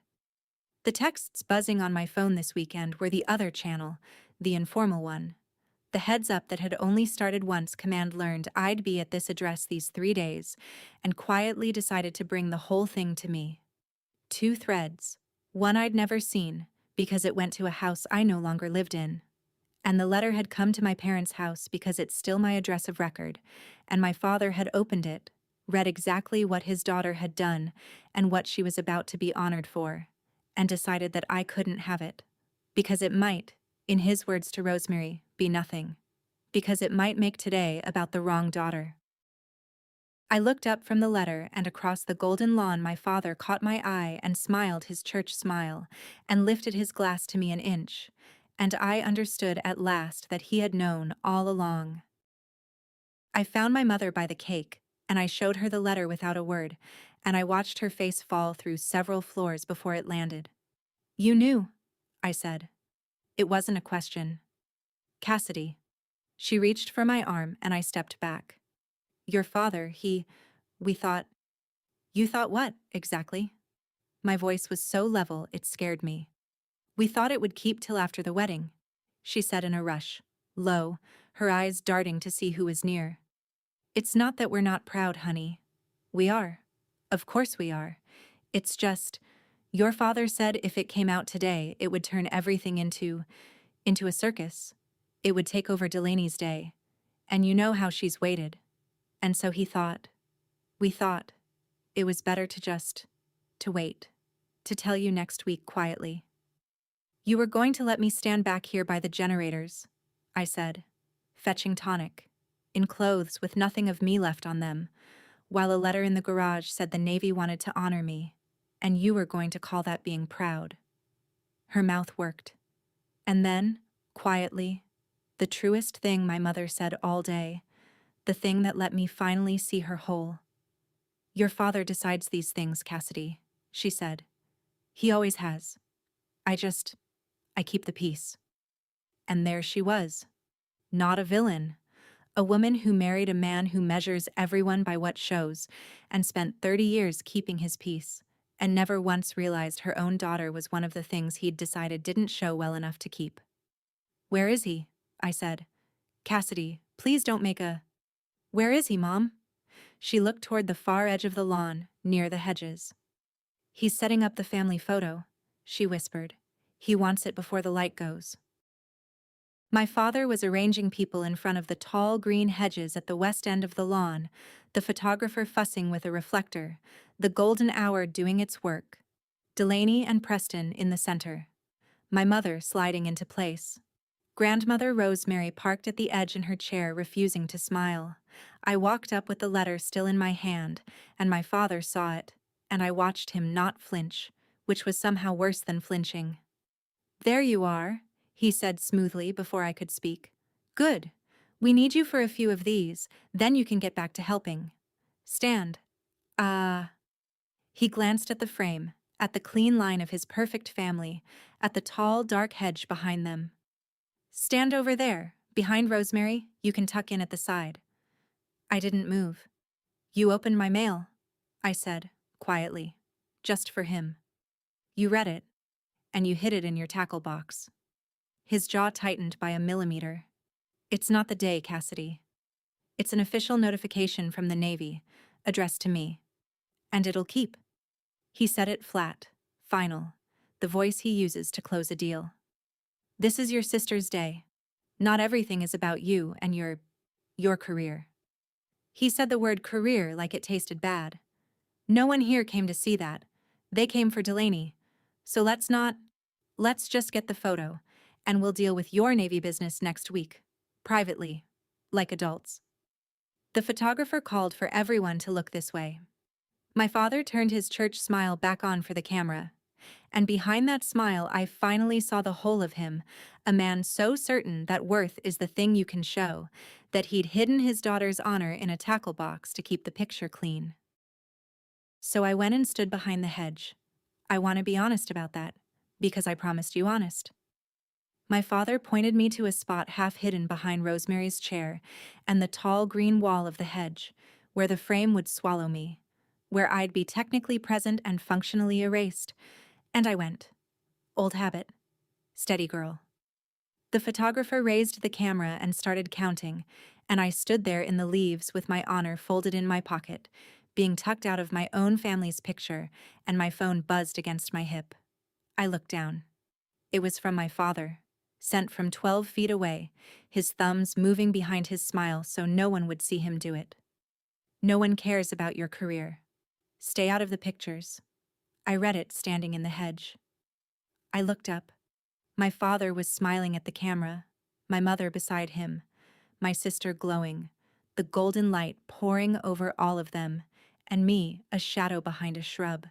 The texts buzzing on my phone this weekend were the other channel, the informal one. The heads up that had only started once command learned I'd be at this address these 3 days, and quietly decided to bring the whole thing to me. 2 threads. One I'd never seen, because it went to a house I no longer lived in. And the letter had come to my parents' house because it's still my address of record, and my father had opened it, read exactly what his daughter had done and what she was about to be honored for, and decided that I couldn't have it. Because it might, in his words to Rosemary, be nothing. Because it might make today about the wrong daughter. I looked up from the letter, and across the golden lawn my father caught my eye and smiled his church smile, and lifted his glass to me an inch, and I understood at last that he had known all along. I found my mother by the cake, and I showed her the letter without a word, and I watched her face fall through several floors before it landed. "You knew," I said. It wasn't a question. "Cassidy." She reached for my arm, and I stepped back. "Your father, we thought—" "You thought what, exactly?" My voice was so level it scared me. "We thought it would keep till after the wedding," she said in a rush, low, her eyes darting to see who was near. "It's not that we're not proud, honey. We are. Of course we are. It's just, your father said if it came out today, it would turn everything into a circus. It would take over Delaney's day. And you know how she's waited. And so we thought, it was better to wait, to tell you next week quietly." "You were going to let me stand back here by the generators," I said, "fetching tonic, in clothes with nothing of me left on them, while a letter in the garage said the Navy wanted to honor me, and you were going to call that being proud." Her mouth worked. And then, quietly, the truest thing my mother said all day, the thing that let me finally see her whole. "Your father decides these things, Cassidy," she said. "He always has. I keep the peace." And there she was. Not a villain. A woman who married a man who measures everyone by what shows, and spent 30 years keeping his peace, and never once realized her own daughter was one of the things he'd decided didn't show well enough to keep. "Where is he?" I said. "Cassidy, please don't make a—" "Where is he, Mom?" She looked toward the far edge of the lawn, near the hedges. "He's setting up the family photo," she whispered. "He wants it before the light goes." My father was arranging people in front of the tall green hedges at the west end of the lawn, the photographer fussing with a reflector, the golden hour doing its work. Delaney and Preston in the center. My mother sliding into place. Grandmother Rosemary parked at the edge in her chair, refusing to smile. I walked up with the letter still in my hand, and my father saw it, and I watched him not flinch, which was somehow worse than flinching. "There you are," he said smoothly before I could speak. Good. We need you for a few of these, then you can get back to helping. Stand. Ah. He glanced at the frame, at the clean line of his perfect family, at the tall, dark hedge behind them. Stand over there, behind Rosemary, you can tuck in at the side. I didn't move. You opened my mail, I said, quietly. Just for him. You read it, and you hid it in your tackle box. His jaw tightened by a millimeter. It's not the day, Cassidy. It's an official notification from the Navy, addressed to me. And it'll keep. He said it flat, final, the voice he uses to close a deal. This is your sister's day. Not everything is about you and your career. He said the word career like it tasted bad. No one here came to see that. They came for Delaney. So let's just get the photo, and we'll deal with your Navy business next week. Privately. Like adults. The photographer called for everyone to look this way. My father turned his church smile back on for the camera. And behind that smile I finally saw the whole of him, a man so certain that worth is the thing you can show, that he'd hidden his daughter's honor in a tackle box to keep the picture clean. So I went and stood behind the hedge. I want to be honest about that, because I promised you honest. My father pointed me to a spot half hidden behind Rosemary's chair and the tall green wall of the hedge, where the frame would swallow me, where I'd be technically present and functionally erased. And I went. Old habit. Steady girl. The photographer raised the camera and started counting, and I stood there in the leaves with my honor folded in my pocket, being tucked out of my own family's picture, and my phone buzzed against my hip. I looked down. It was from my father, sent from 12 feet away, his thumbs moving behind his smile so no one would see him do it. No one cares about your career. Stay out of the pictures. I read it standing in the hedge. I looked up. My father was smiling at the camera, my mother beside him, my sister glowing, the golden light pouring over all of them, and me, a shadow behind a shrub,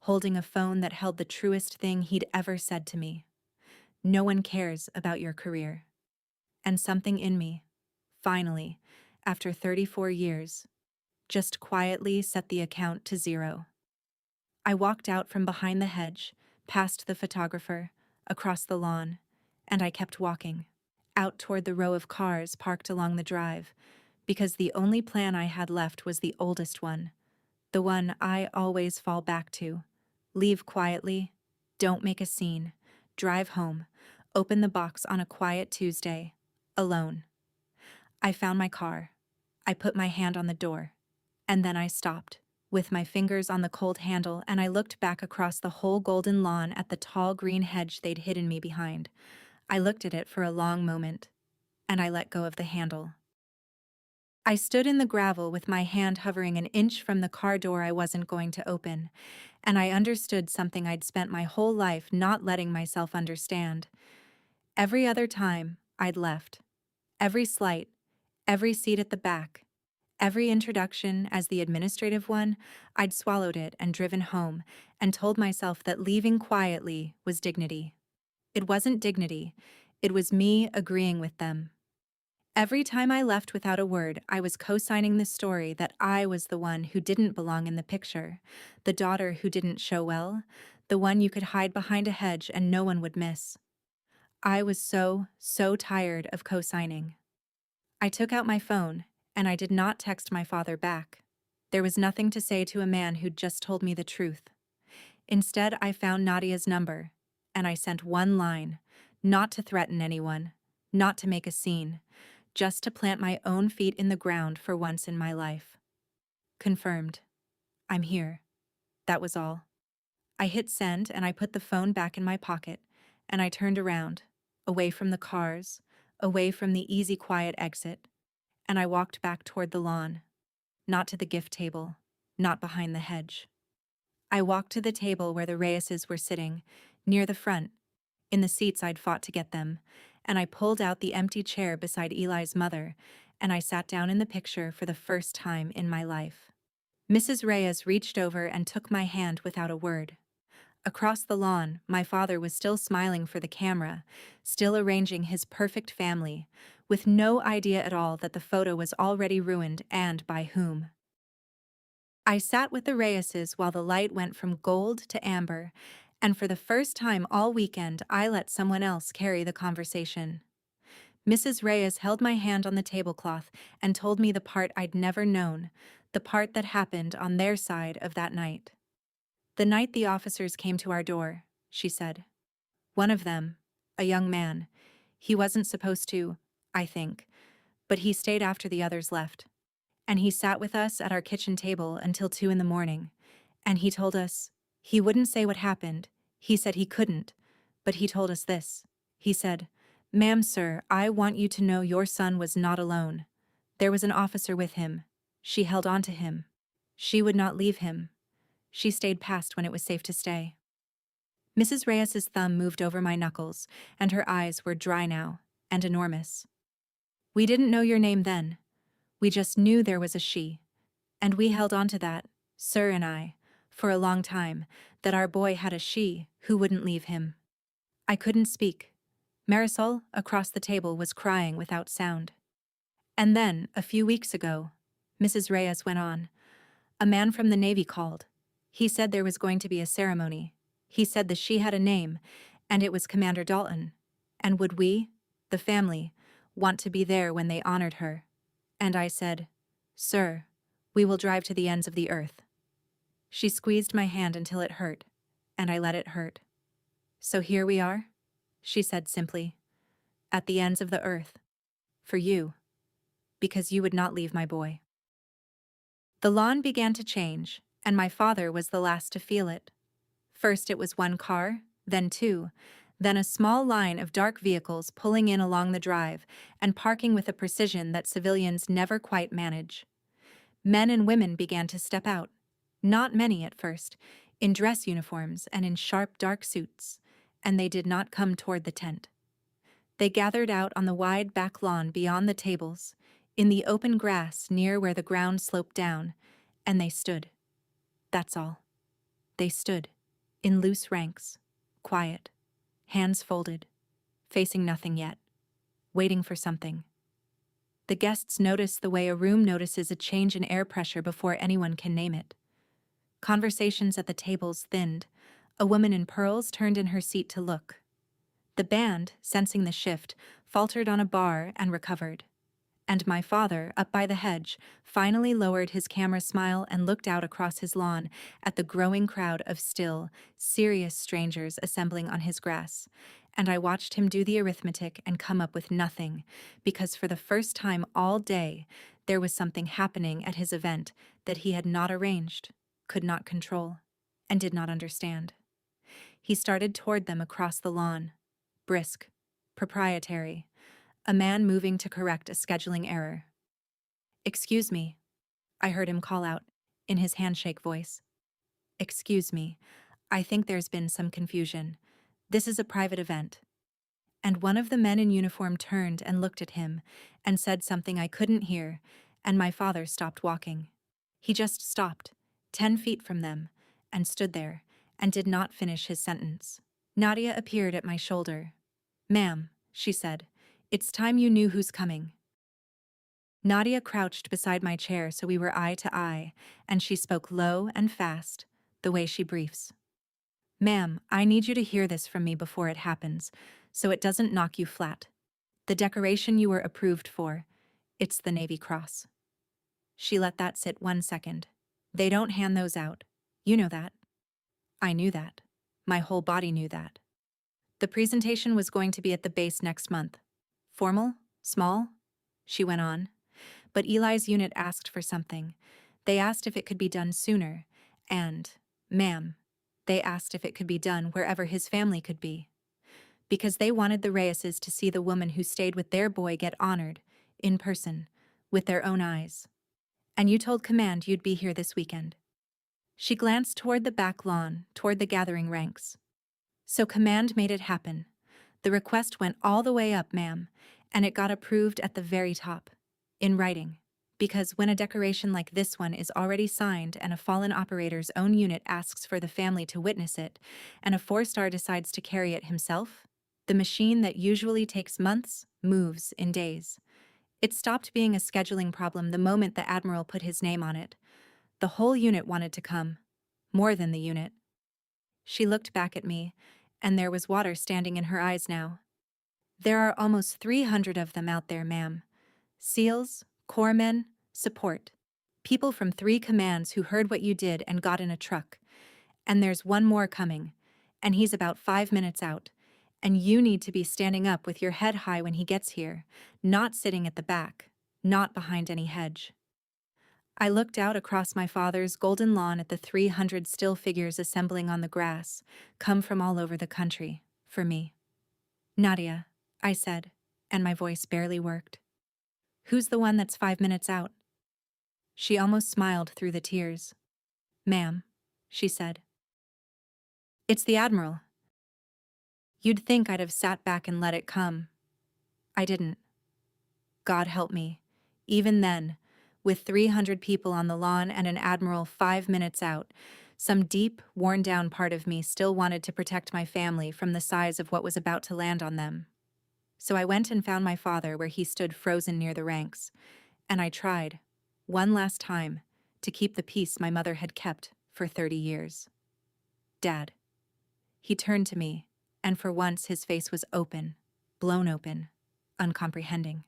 holding a phone that held the truest thing he'd ever said to me. No one cares about your career. And something in me, finally, after 34 years, just quietly set the account to 0. I walked out from behind the hedge, past the photographer, across the lawn, and I kept walking, out toward the row of cars parked along the drive, because the only plan I had left was the oldest one, the one I always fall back to. Leave quietly, don't make a scene, drive home, open the box on a quiet Tuesday, alone. I found my car. I put my hand on the door, and then I stopped, with my fingers on the cold handle, and I looked back across the whole golden lawn at the tall green hedge they'd hidden me behind. I looked at it for a long moment, and I let go of the handle. I stood in the gravel with my hand hovering an inch from the car door I wasn't going to open, and I understood something I'd spent my whole life not letting myself understand. Every other time, I'd left. Every slight, every seat at the back, every introduction as the administrative one, I'd swallowed it and driven home and told myself that leaving quietly was dignity. It wasn't dignity, it was me agreeing with them. Every time I left without a word, I was co-signing the story that I was the one who didn't belong in the picture, the daughter who didn't show well, the one you could hide behind a hedge and no one would miss. I was so tired of co-signing. I took out my phone, and I did not text my father back. There was nothing to say to a man who'd just told me the truth. Instead, I found Nadia's number, and I sent one line, not to threaten anyone, not to make a scene, just to plant my own feet in the ground for once in my life. Confirmed. I'm here. That was all. I hit send and I put the phone back in my pocket, and I turned around, away from the cars, away from the easy quiet exit, and I walked back toward the lawn, not to the gift table, not behind the hedge. I walked to the table where the Reyeses were sitting, near the front, in the seats I'd fought to get them, and I pulled out the empty chair beside Eli's mother, and I sat down in the picture for the first time in my life. Mrs. Reyes reached over and took my hand without a word. Across the lawn, my father was still smiling for the camera, still arranging his perfect family, with no idea at all that the photo was already ruined and by whom. I sat with the Reyeses while the light went from gold to amber, and for the first time all weekend I let someone else carry the conversation. Mrs. Reyes held my hand on the tablecloth and told me the part I'd never known, the part that happened on their side of that night. The night the officers came to our door, she said. One of them, a young man, he wasn't supposed to, I think, but he stayed after the others left. And he sat with us at our kitchen table until 2 in the morning, and he told us, he wouldn't say what happened, he said he couldn't, but he told us this. He said, "Ma'am, sir, I want you to know your son was not alone. There was an officer with him. She held on to him. She would not leave him. She stayed past when it was safe to stay." Mrs. Reyes's thumb moved over my knuckles, and her eyes were dry now, and enormous. "We didn't know your name then. We just knew there was a she. And we held on to that, sir and I, for a long time, that our boy had a she who wouldn't leave him." I couldn't speak. Marisol, across the table, was crying without sound. "And then, a few weeks ago," Mrs. Reyes went on, "a man from the Navy called. He said there was going to be a ceremony. He said the she had a name, and it was Commander Dalton. And would we, the family, want to be there when they honored her? And I said, 'Sir, we will drive to the ends of the earth.'" She squeezed my hand until it hurt, and I let it hurt. "So here we are," she said simply, "at the ends of the earth. For you. Because you would not leave my boy." The lawn began to change, and my father was the last to feel it. First it was one car, then two, then a small line of dark vehicles pulling in along the drive and parking with a precision that civilians never quite manage. Men and women began to step out, not many at first, in dress uniforms and in sharp dark suits, and they did not come toward the tent. They gathered out on the wide back lawn beyond the tables, in the open grass near where the ground sloped down, and they stood. That's all. They stood, in loose ranks, quiet, hands folded, facing nothing yet, waiting for something. The guests noticed the way a room notices a change in air pressure before anyone can name it. Conversations at the tables thinned. A woman in pearls turned in her seat to look. The band, sensing the shift, faltered on a bar and recovered. And my father, up by the hedge, finally lowered his camera smile and looked out across his lawn at the growing crowd of still, serious strangers assembling on his grass. And I watched him do the arithmetic and come up with nothing, because for the first time all day, there was something happening at his event that he had not arranged, could not control, and did not understand. He started toward them across the lawn, brisk, proprietary, a man moving to correct a scheduling error. "Excuse me," I heard him call out, in his handshake voice. "Excuse me, I think there's been some confusion. This is a private event." And one of the men in uniform turned and looked at him, and said something I couldn't hear, and my father stopped walking. He just stopped, 10 feet from them, and stood there, and did not finish his sentence. Nadia appeared at my shoulder. "Ma'am," she said, "it's time you knew who's coming." Nadia crouched beside my chair so we were eye to eye, and she spoke low and fast, the way she briefs. "Ma'am, I need you to hear this from me before it happens, so it doesn't knock you flat. The decoration you were approved for, it's the Navy Cross." She let that sit 1 second. "They don't hand those out. You know that." I knew that. My whole body knew that. "The presentation was going to be at the base next month. Formal? Small?" she went on. "But Eli's unit asked for something. They asked if it could be done sooner, and, ma'am, they asked if it could be done wherever his family could be. Because they wanted the Reyeses to see the woman who stayed with their boy get honored, in person, with their own eyes. And you told command you'd be here this weekend." She glanced toward the back lawn, toward the gathering ranks. "So command made it happen. The request went all the way up, ma'am, and it got approved at the very top, in writing. Because when a decoration like this one is already signed and a fallen operator's own unit asks for the family to witness it, and a 4-star decides to carry it himself, the machine that usually takes months, moves in days. It stopped being a scheduling problem the moment the Admiral put his name on it. The whole unit wanted to come. More than the unit. She looked back at me, and there was water standing in her eyes now. There are almost 300 of them out there, ma'am. SEALs, corpsmen, support. People from 3 commands who heard what you did and got in a truck. And there's one more coming, and he's about 5 minutes out. And you need to be standing up with your head high when he gets here, not sitting at the back, not behind any hedge. I looked out across my father's golden lawn at the 300 still figures assembling on the grass, come from all over the country, for me. Nadia, I said, and my voice barely worked. Who's the one that's 5 minutes out? She almost smiled through the tears. Ma'am, she said. It's the Admiral. You'd think I'd have sat back and let it come. I didn't. God help me. Even then, with 300 people on the lawn and an Admiral 5 minutes out, some deep, worn-down part of me still wanted to protect my family from the size of what was about to land on them. So I went and found my father where he stood frozen near the ranks, and I tried, one last time, to keep the peace my mother had kept for 30 years. Dad. He turned to me, and for once his face was open, blown open, uncomprehending.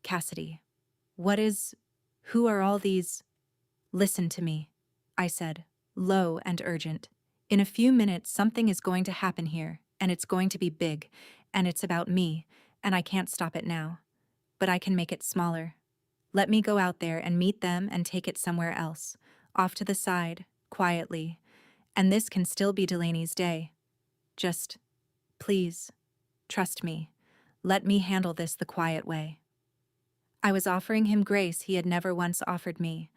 Cassidy. Who are all these? Listen to me, I said, low and urgent. In a few minutes something is going to happen here, and it's going to be big, and it's about me, and I can't stop it now. But I can make it smaller. Let me go out there and meet them and take it somewhere else, off to the side, quietly, and this can still be Delaney's day. Just, please, trust me. Let me handle this the quiet way. I was offering him grace he had never once offered me.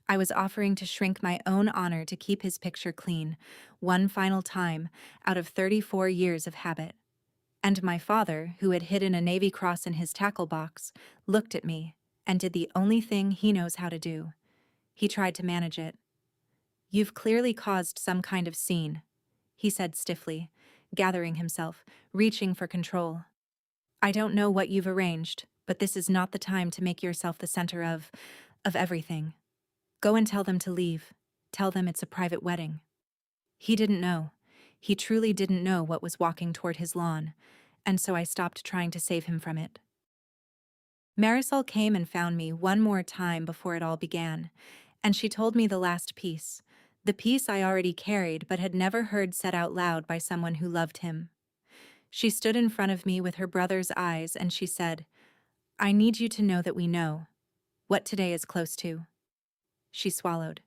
I was offering to shrink my own honor to keep his picture clean, one final time, out of 34 years of habit. And my father, who had hidden a Navy Cross in his tackle box, looked at me and did the only thing he knows how to do. He tried to manage it. You've clearly caused some kind of scene, he said stiffly, gathering himself, reaching for control. I don't know what you've arranged, but this is not the time to make yourself the center of everything. Go and tell them to leave. Tell them it's a private wedding. He didn't know. He truly didn't know what was walking toward his lawn, and so I stopped trying to save him from it. Marisol came and found me one more time before it all began, and she told me the last piece, the piece I already carried but had never heard said out loud by someone who loved him. She stood in front of me with her brother's eyes and she said, I need you to know that we know what today is close to. She swallowed.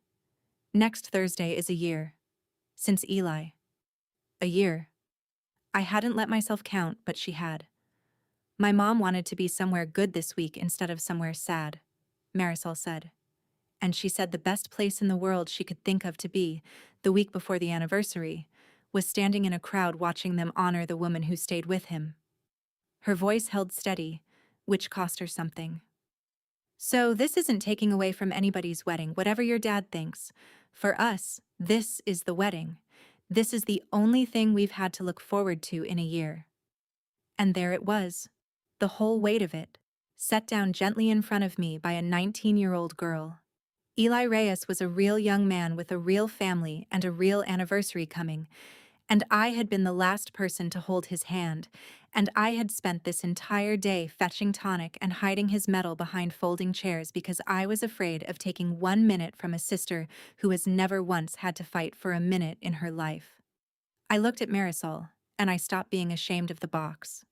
Next Thursday is a year. Since Eli. A year. I hadn't let myself count, but she had. My mom wanted to be somewhere good this week instead of somewhere sad, Marisol said. And she said the best place in the world she could think of to be, the week before the anniversary, was standing in a crowd watching them honor the woman who stayed with him. Her voice held steady, which cost her something. So this isn't taking away from anybody's wedding, whatever your dad thinks. For us, this is the wedding. This is the only thing we've had to look forward to in a year. And there it was, the whole weight of it, set down gently in front of me by a 19-year-old girl. Eli Reyes was a real young man with a real family and a real anniversary coming, and I had been the last person to hold his hand, and I had spent this entire day fetching tonic and hiding his medal behind folding chairs because I was afraid of taking 1 minute from a sister who has never once had to fight for a minute in her life. I looked at Marisol, and I stopped being ashamed of the box.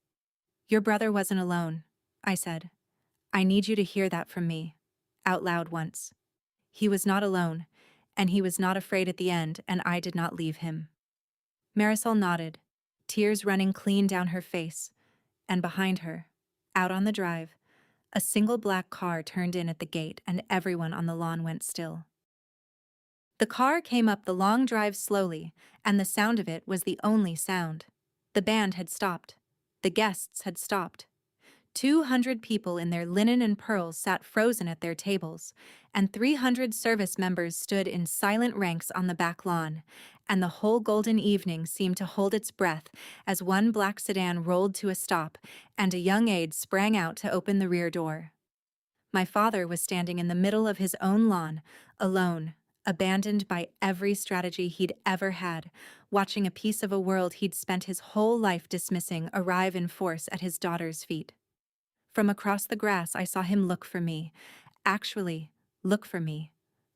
Your brother wasn't alone, I said. I need you to hear that from me, out loud once. He was not alone, and he was not afraid at the end, and I did not leave him. Marisol nodded, tears running clean down her face, and behind her, out on the drive, a single black car turned in at the gate and everyone on the lawn went still. The car came up the long drive slowly, and the sound of it was the only sound. The band had stopped. The guests had stopped. 200 people in their linen and pearls sat frozen at their tables, and 300 service members stood in silent ranks on the back lawn, and the whole golden evening seemed to hold its breath as one black sedan rolled to a stop and a young aide sprang out to open the rear door. My father was standing in the middle of his own lawn, alone, abandoned by every strategy he'd ever had, watching a piece of a world he'd spent his whole life dismissing arrive in force at his daughter's feet. From across the grass I saw him look for me, actually, look for me.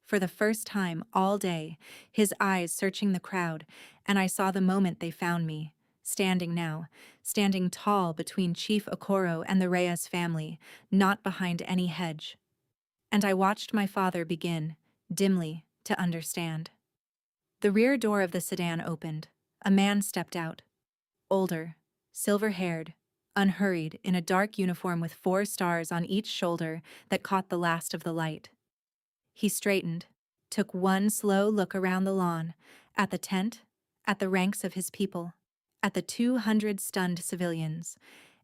For the first time all day, his eyes searching the crowd, and I saw the moment they found me, standing now, standing tall between Chief Okoro and the Reyes family, not behind any hedge. And I watched my father begin, dimly, to understand. The rear door of the sedan opened. A man stepped out. Older, silver-haired, unhurried, in a dark uniform with 4 stars on each shoulder that caught the last of the light. He straightened, took one slow look around the lawn, at the tent, at the ranks of his people, at the 200 stunned civilians,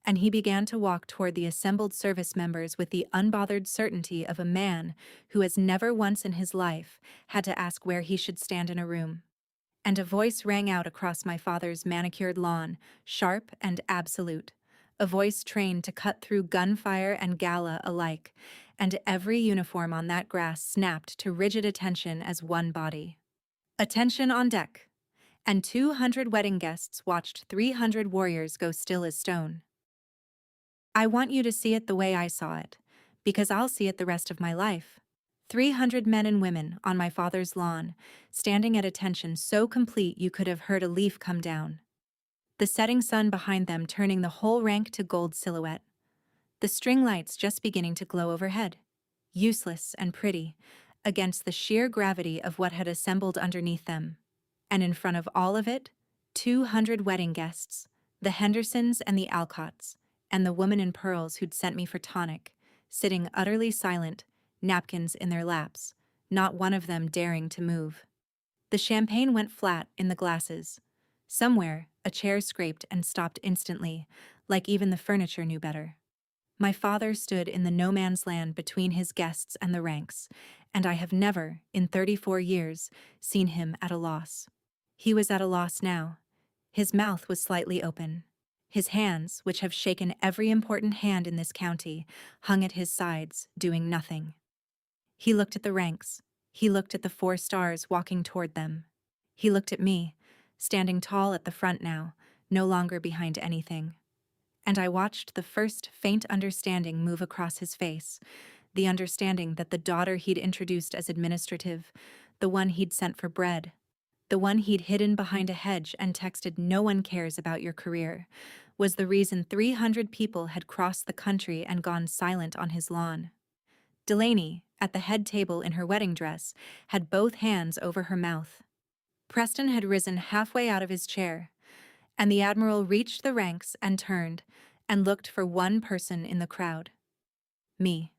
and he began to walk toward the assembled service members with the unbothered certainty of a man who has never once in his life had to ask where he should stand in a room. And a voice rang out across my father's manicured lawn, sharp and absolute, a voice trained to cut through gunfire and gala alike, and every uniform on that grass snapped to rigid attention as one body. Attention on deck! And 200 wedding guests watched 300 warriors go still as stone. I want you to see it the way I saw it, because I'll see it the rest of my life. 300 men and women on my father's lawn, standing at attention so complete you could have heard a leaf come down. The setting sun behind them turning the whole rank to gold silhouette. The string lights just beginning to glow overhead, useless and pretty, against the sheer gravity of what had assembled underneath them. And in front of all of it, 200 wedding guests, the Hendersons and the Alcotts, and the woman in pearls who'd sent me for tonic, sitting utterly silent, napkins in their laps, not one of them daring to move. The champagne went flat in the glasses. Somewhere, a chair scraped and stopped instantly, like even the furniture knew better. My father stood in the no-man's land between his guests and the ranks, and I have never, in 34 years, seen him at a loss. He was at a loss now. His mouth was slightly open. His hands, which have shaken every important hand in this county, hung at his sides, doing nothing. He looked at the ranks. He looked at the 4 stars walking toward them. He looked at me, standing tall at the front now, no longer behind anything. And I watched the first faint understanding move across his face, the understanding that the daughter he'd introduced as administrative, the one he'd sent for bread, the one he'd hidden behind a hedge and texted "no one cares about your career," was the reason 300 people had crossed the country and gone silent on his lawn. Delaney, at the head table in her wedding dress, had both hands over her mouth. Preston had risen halfway out of his chair, and the Admiral reached the ranks and turned and looked for one person in the crowd. Me.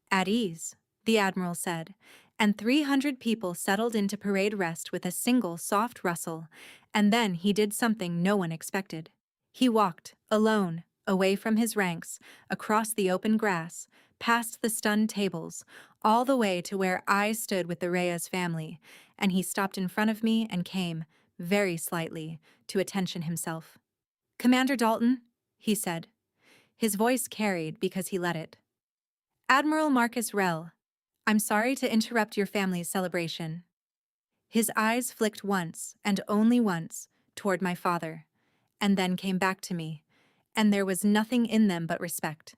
"At ease," the Admiral said, and 300 people settled into parade rest with a single soft rustle, and then he did something no one expected. He walked, alone, away from his ranks, across the open grass, past the stunned tables, all the way to where I stood with the Reyes family, and he stopped in front of me and came, very slightly, to attention himself. "Commander Dalton," he said. His voice carried because he let it. "Admiral Marcus Rell, I'm sorry to interrupt your family's celebration." His eyes flicked once, and only once, toward my father, and then came back to me, and there was nothing in them but respect.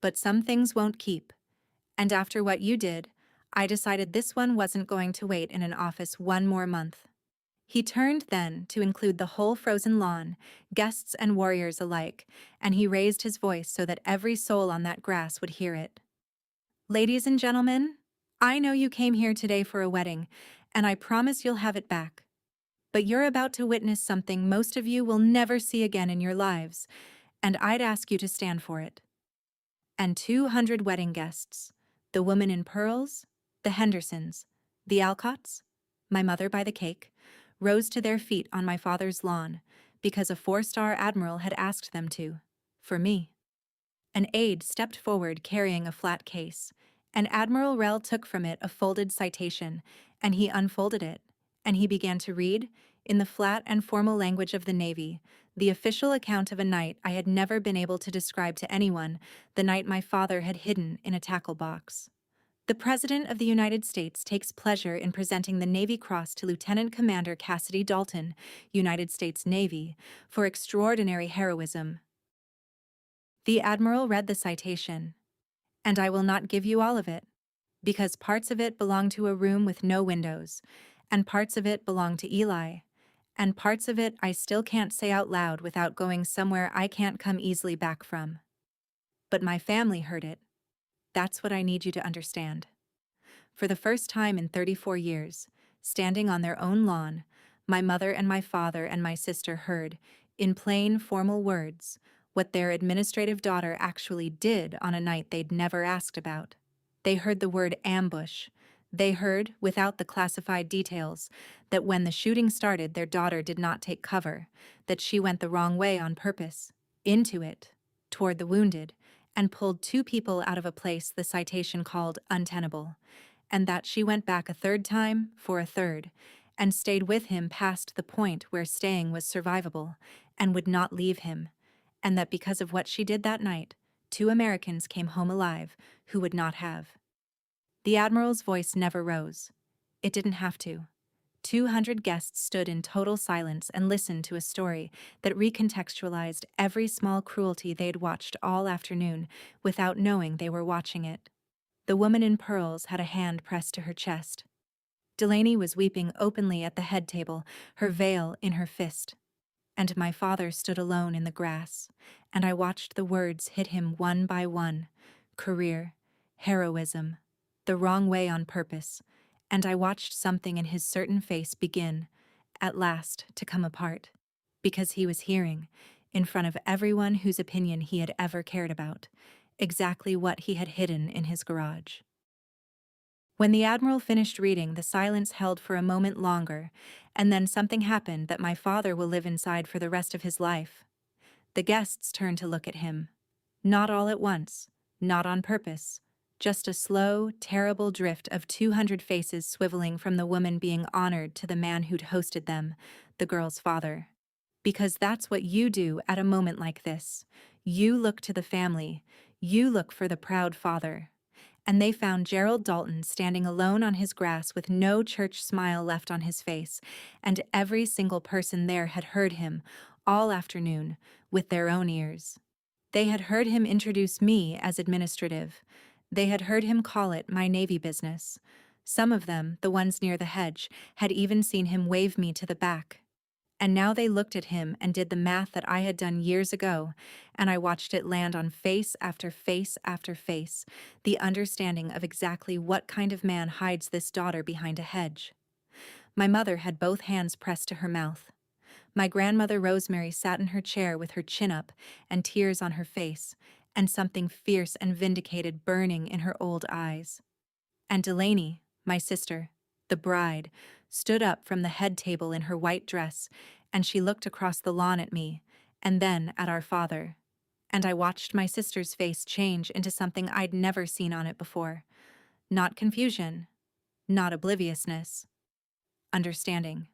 "But some things won't keep, and after what you did, I decided this one wasn't going to wait in an office one more month." He turned then to include the whole frozen lawn, guests and warriors alike, and he raised his voice so that every soul on that grass would hear it. "Ladies and gentlemen, I know you came here today for a wedding, and I promise you'll have it back. But you're about to witness something most of you will never see again in your lives, and I'd ask you to stand for it." And 200 wedding guests, the woman in pearls, the Hendersons, the Alcotts, my mother by the cake, rose to their feet on my father's lawn because a 4-star admiral had asked them to, for me. An aide stepped forward carrying a flat case, and Admiral Rell took from it a folded citation, and he unfolded it, And he began to read, in the flat and formal language of the Navy, the official account of a night I had never been able to describe to anyone, the night my father had hidden in a tackle box. The President of the United States takes pleasure in presenting the Navy Cross to Lieutenant Commander Cassidy Dalton, United States Navy, for extraordinary heroism. The Admiral read the citation. And I will not give you all of it, because parts of it belong to a room with no windows, and parts of it belong to Eli, and parts of it I still can't say out loud without going somewhere I can't come easily back from. But my family heard it. That's what I need you to understand. For the first time in 34 years, standing on their own lawn, my mother and my father and my sister heard, in plain, formal words, what their administrative daughter actually did on a night they'd never asked about. They heard the word ambush. They heard, without the classified details, that when the shooting started their daughter did not take cover, that she went the wrong way on purpose, into it, toward the wounded, and pulled 2 people out of a place the citation called untenable, and that she went back a third time for a third, and stayed with him past the point where staying was survivable, and would not leave him, and that because of what she did that night, 2 Americans came home alive who would not have. The Admiral's voice never rose. It didn't have to. 200 guests stood in total silence and listened to a story that recontextualized every small cruelty they'd watched all afternoon without knowing they were watching it. The woman in pearls had a hand pressed to her chest. Delaney was weeping openly at the head table, her veil in her fist. And my father stood alone in the grass, and I watched the words hit him one by one: career, heroism, the wrong way on purpose, and I watched something in his certain face begin, at last, to come apart, because he was hearing, in front of everyone whose opinion he had ever cared about, exactly what he had hidden in his garage. When the Admiral finished reading, the silence held for a moment longer, and then something happened that my father will live inside for the rest of his life. The guests turned to look at him. Not all at once, not on purpose, just a slow, terrible drift of 200 faces swiveling from the woman being honored to the man who'd hosted them, the girl's father. Because that's what you do at a moment like this. You look to the family, you look for the proud father. And they found Gerald Dalton standing alone on his grass with no church smile left on his face, and every single person there had heard him, all afternoon, with their own ears. They had heard him introduce me as administrative. They had heard him call it my Navy business. Some of them, the ones near the hedge, had even seen him wave me to the back. And now they looked at him and did the math that I had done years ago, and I watched it land on face after face after face, the understanding of exactly what kind of man hides this daughter behind a hedge. My mother had both hands pressed to her mouth. My grandmother Rosemary sat in her chair with her chin up and tears on her face, and something fierce and vindicated burning in her old eyes. And Delaney, my sister, the bride, stood up from the head table in her white dress, and she looked across the lawn at me, and then at our father. And I watched my sister's face change into something I'd never seen on it before. Not confusion, not obliviousness, understanding.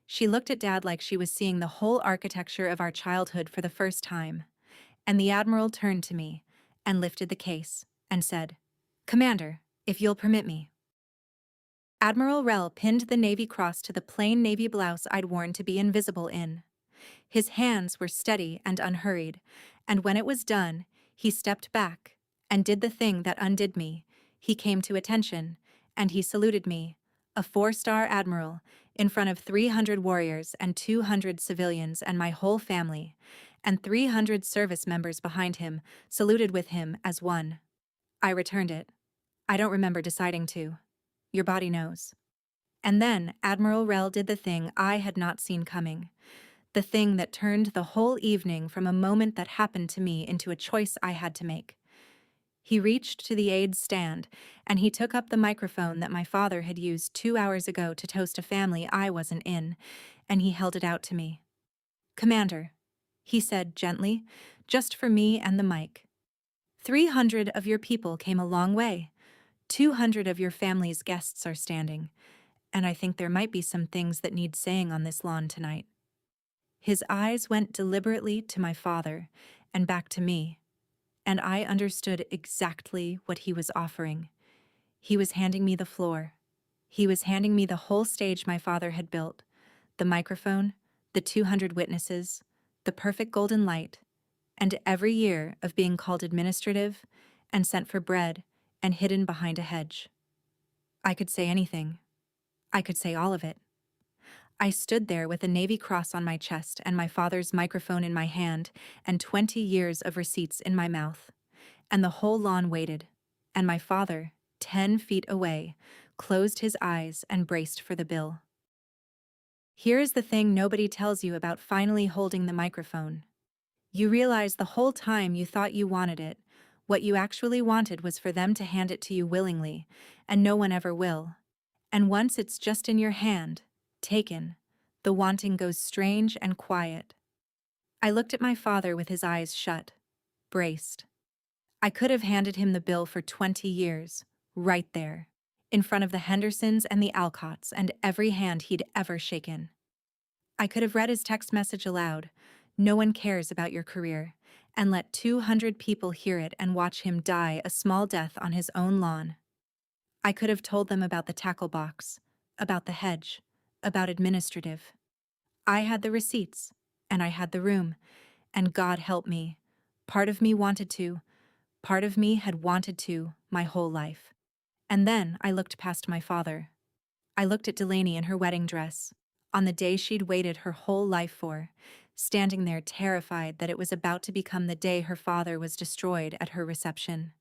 She looked at Dad like she was seeing the whole architecture of our childhood for the first time, and the Admiral turned to me and lifted the case and said, "Commander, if you'll permit me." Admiral Rell pinned the Navy Cross to the plain navy blouse I'd worn to be invisible in. His hands were steady and unhurried, and when it was done, he stepped back and did the thing that undid me. He came to attention, and he saluted me, a 4-star admiral, in front of 300 warriors and 200 civilians and my whole family, and 300 service members behind him saluted with him as one. I returned it. I don't remember deciding to. Your body knows. And then Admiral Rell did the thing I had not seen coming. The thing that turned the whole evening from a moment that happened to me into a choice I had to make. He reached to the aide stand, and he took up the microphone that my father had used 2 hours ago to toast a family I wasn't in, and he held it out to me. "Commander," he said gently, "just for me and the mic. 300 of your people came a long way. 200 of your family's guests are standing, and I think there might be some things that need saying on this lawn tonight." His eyes went deliberately to my father and back to me, and I understood exactly what he was offering. He was handing me the floor. He was handing me the whole stage my father had built, the microphone, the 200 witnesses, the perfect golden light, and every year of being called administrative and sent for bread and hidden behind a hedge. I could say anything. I could say all of it. I stood there with a Navy Cross on my chest and my father's microphone in my hand and 20 years of receipts in my mouth. And the whole lawn waited, and my father, 10 feet away, closed his eyes and braced for the bill. Here is the thing nobody tells you about finally holding the microphone. You realize the whole time you thought you wanted it, what you actually wanted was for them to hand it to you willingly, and no one ever will. And once it's just in your hand, taken, the wanting goes strange and quiet. I looked at my father with his eyes shut, braced. I could have handed him the bill for 20 years, right there, in front of the Hendersons and the Alcotts and every hand he'd ever shaken. I could have read his text message aloud, "No one cares about your career," and let 200 people hear it and watch him die a small death on his own lawn. I could have told them about the tackle box, about the hedge, about administrative. I had the receipts, and I had the room, and God help me. Part of me wanted to, part of me had wanted to my whole life. And then I looked past my father. I looked at Delaney in her wedding dress, on the day she'd waited her whole life for, standing there terrified that it was about to become the day her father was destroyed at her reception.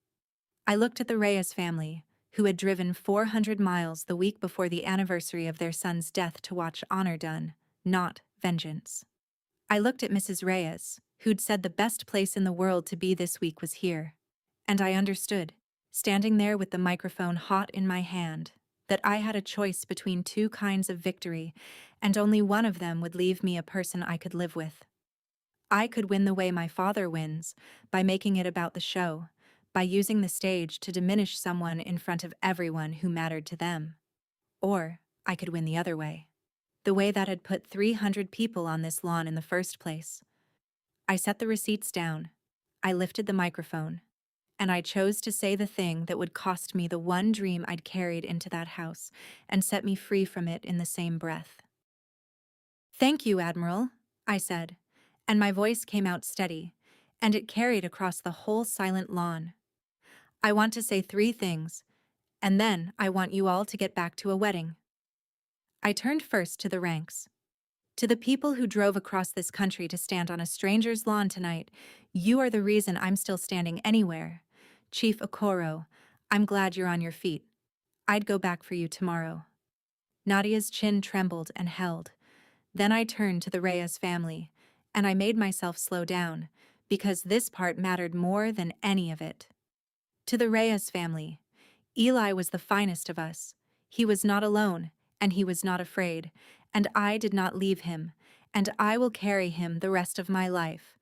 I looked at the Reyes family, who had driven 400 miles the week before the anniversary of their son's death to watch honor done, not vengeance. I looked at Mrs. Reyes, who'd said the best place in the world to be this week was here. And I understood, standing there with the microphone hot in my hand, that I had a choice between two kinds of victory, and only one of them would leave me a person I could live with. I could win the way my father wins, by making it about the show, by using the stage to diminish someone in front of everyone who mattered to them. Or I could win the other way, the way that had put 300 people on this lawn in the first place. I set the receipts down. I lifted the microphone. And I chose to say the thing that would cost me the one dream I'd carried into that house and set me free from it in the same breath. "Thank you, Admiral," I said, and my voice came out steady, and it carried across the whole silent lawn. "I want to say 3 things, and then I want you all to get back to a wedding." I turned first to the ranks. "To the people who drove across this country to stand on a stranger's lawn tonight, you are the reason I'm still standing anywhere. Chief Okoro, I'm glad you're on your feet. I'd go back for you tomorrow." Nadia's chin trembled and held. Then I turned to the Reyes family, and I made myself slow down, because this part mattered more than any of it. To the Reyes family, Eli was the finest of us. He was not alone, and he was not afraid, and I did not leave him, and I will carry him the rest of my life.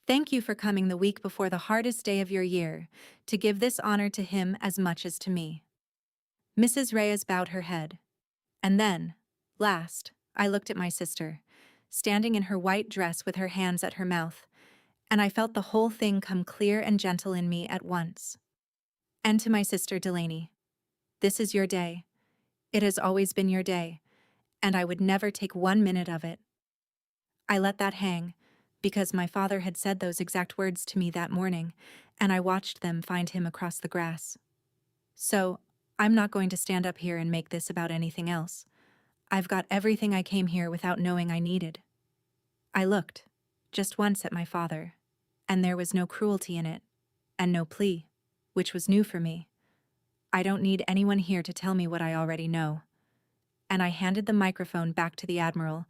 Thank you for coming the week before the hardest day of your year, to give this honor to him as much as to me." Mrs. Reyes bowed her head. And then, last, I looked at my sister, standing in her white dress with her hands at her mouth, and I felt the whole thing come clear and gentle in me at once. And to my sister Delaney, "This is your day. It has always been your day, and I would never take 1 minute of it." I let that hang, because my father had said those exact words to me that morning, and I watched them find him across the grass. So, I'm not going to stand up here and make this about anything else. I've got everything I came here without knowing I needed. I looked, just once at my father, and there was no cruelty in it, and no plea, which was new for me. I don't need anyone here to tell me what I already know. And I handed the microphone back to the Admiral,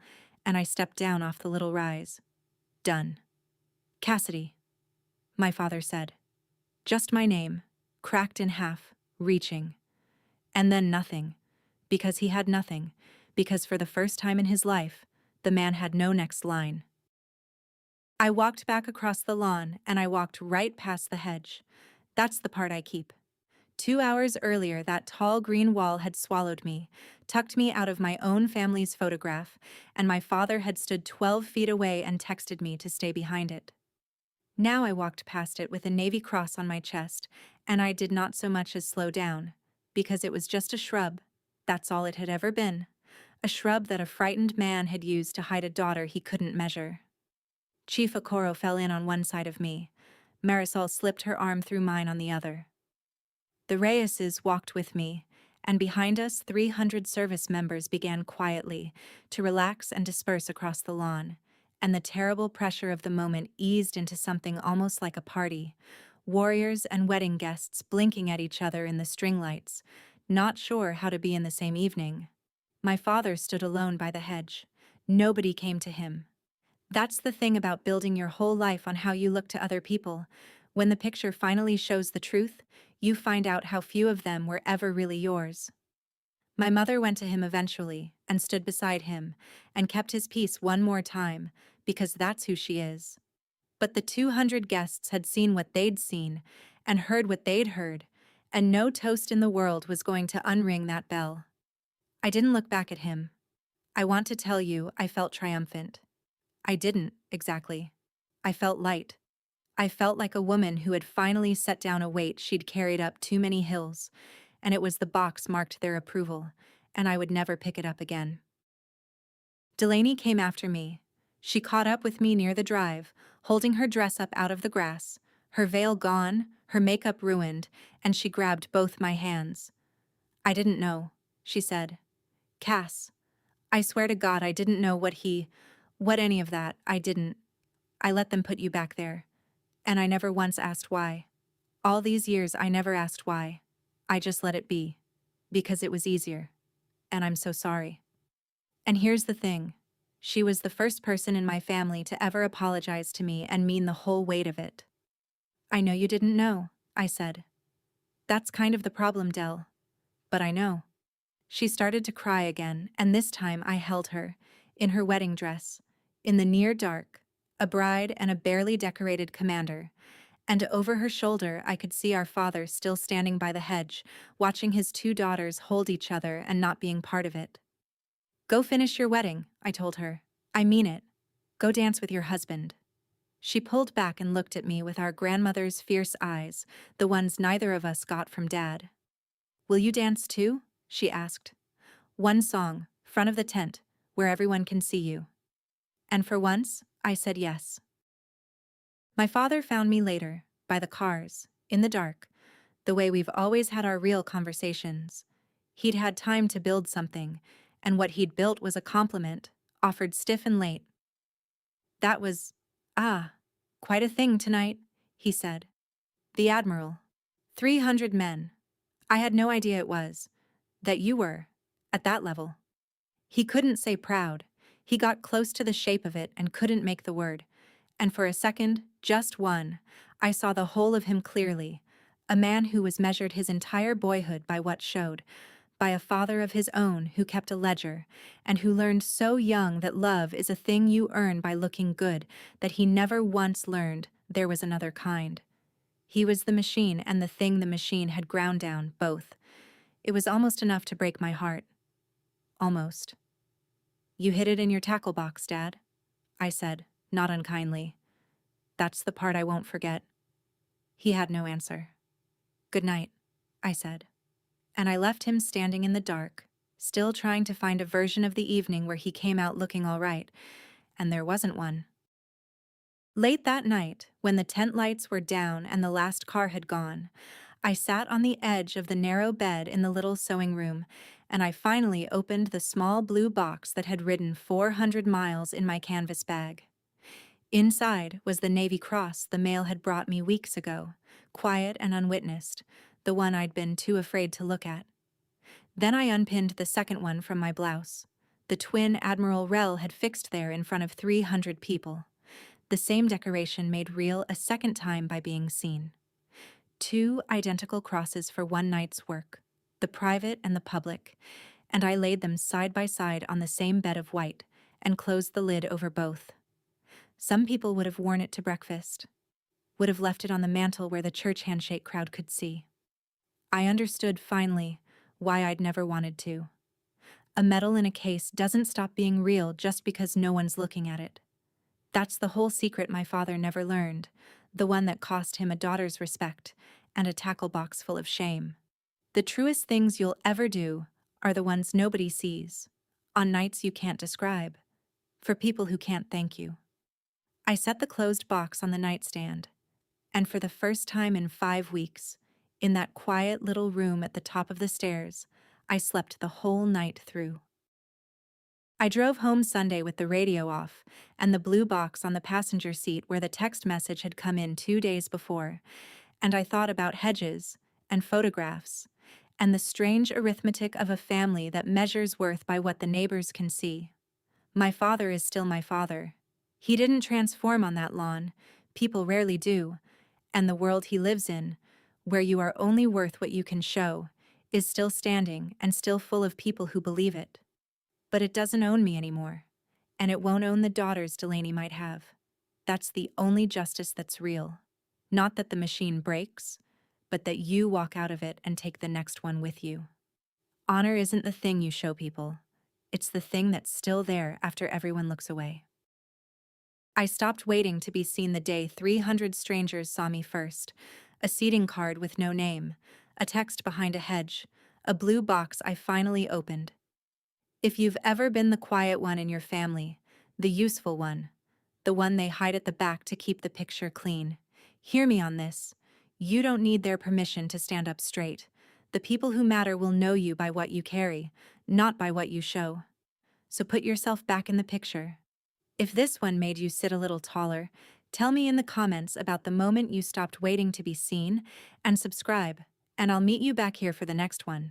and I stepped down off the little rise. Done. "Cassidy," my father said. Just my name, cracked in half, reaching. And then nothing, because he had nothing, because for the first time in his life, the man had no next line. I walked back across the lawn, and I walked right past the hedge. That's the part I keep. 2 hours earlier, that tall green wall had swallowed me, tucked me out of my own family's photograph, and my father had stood 12 feet away and texted me to stay behind it. Now I walked past it with a Navy cross on my chest, and I did not so much as slow down, because it was just a shrub. That's all it had ever been. A shrub that a frightened man had used to hide a daughter he couldn't measure. Chief Okoro fell in on one side of me. Marisol slipped her arm through mine on the other. The Reyeses walked with me, and behind us 300 service members began quietly to relax and disperse across the lawn, and the terrible pressure of the moment eased into something almost like a party, warriors and wedding guests blinking at each other in the string lights, not sure how to be in the same evening. My father stood alone by the hedge. Nobody came to him. That's the thing about building your whole life on how you look to other people. When the picture finally shows the truth, you find out how few of them were ever really yours. My mother went to him eventually and stood beside him and kept his peace one more time, because that's who she is. But the 200 guests had seen what they'd seen and heard what they'd heard, and no toast in the world was going to unring that bell. I didn't look back at him. I want to tell you I felt triumphant. I didn't, exactly. I felt light. I felt like a woman who had finally set down a weight she'd carried up too many hills, and it was the box marked their approval, and I would never pick it up again. Delaney came after me. She caught up with me near the drive, holding her dress up out of the grass, her veil gone, her makeup ruined, and she grabbed both my hands. "I didn't know," she said. "Cass, I swear to God I didn't know what any of that, I didn't. I let them put you back there. And I never once asked why. All these years I never asked why. I just let it be. Because it was easier. And I'm so sorry." And here's the thing. She was the first person in my family to ever apologize to me and mean the whole weight of it. "I know you didn't know," I said. "That's kind of the problem, Del. But I know." She started to cry again, and this time I held her, in her wedding dress, in the near dark, a bride and a barely decorated commander, and over her shoulder I could see our father still standing by the hedge, watching his 2 daughters hold each other and not being part of it. "Go finish your wedding," I told her. "I mean it. Go dance with your husband." She pulled back and looked at me with our grandmother's fierce eyes, the ones neither of us got from Dad. "Will you dance too?" she asked. "One song, front of the tent, where everyone can see you." And for once, I said yes. My father found me later, by the cars, in the dark, the way we've always had our real conversations. He'd had time to build something, and what he'd built was a compliment, offered stiff and late. "That was, quite a thing tonight," he said. "The Admiral. 300 men. I had no idea it was. That you were. At that level." He couldn't say proud. He got close to the shape of it and couldn't make the word. And for a second, just one, I saw the whole of him clearly. A man who was measured his entire boyhood by what showed, by a father of his own who kept a ledger, and who learned so young that love is a thing you earn by looking good, that he never once learned there was another kind. He was the machine and the thing the machine had ground down, both. It was almost enough to break my heart. Almost. "You hid it in your tackle box, Dad," I said, not unkindly. "That's the part I won't forget." He had no answer. "Good night," I said. And I left him standing in the dark, still trying to find a version of the evening where he came out looking all right, and there wasn't one. Late that night, when the tent lights were down and the last car had gone, I sat on the edge of the narrow bed in the little sewing room, and I finally opened the small blue box that had ridden 400 miles in my canvas bag. Inside was the Navy Cross the mail had brought me weeks ago, quiet and unwitnessed, the one I'd been too afraid to look at. Then I unpinned the second one from my blouse. The twin Admiral Rel had fixed there in front of 300 people. The same decoration made real a second time by being seen. 2 identical crosses for one night's work, the private and the public, and I laid them side by side on the same bed of white and closed the lid over both. Some people would have worn it to breakfast, would have left it on the mantel where the church handshake crowd could see. I understood finally why I'd never wanted to. A medal in a case doesn't stop being real just because no one's looking at it. That's the whole secret my father never learned, the one that cost him a daughter's respect and a tackle box full of shame. The truest things you'll ever do are the ones nobody sees, on nights you can't describe, for people who can't thank you. I set the closed box on the nightstand, and for the first time in 5 weeks, in that quiet little room at the top of the stairs, I slept the whole night through. I drove home Sunday with the radio off and the blue box on the passenger seat where the text message had come in 2 days before, and I thought about hedges and photographs and the strange arithmetic of a family that measures worth by what the neighbors can see. My father is still my father. He didn't transform on that lawn. People rarely do. And the world he lives in, where you are only worth what you can show, is still standing and still full of people who believe it. But it doesn't own me anymore. And it won't own the daughters Delaney might have. That's the only justice that's real. Not that the machine breaks, but that you walk out of it and take the next one with you. Honor isn't the thing you show people. It's the thing that's still there after everyone looks away. I stopped waiting to be seen the day 300 strangers saw me first. A seating card with no name, a text behind a hedge, a blue box I finally opened. If you've ever been the quiet one in your family, the useful one, the one they hide at the back to keep the picture clean, hear me on this. You don't need their permission to stand up straight. The people who matter will know you by what you carry, not by what you show. So put yourself back in the picture. If this one made you sit a little taller, tell me in the comments about the moment you stopped waiting to be seen, and subscribe, and I'll meet you back here for the next one.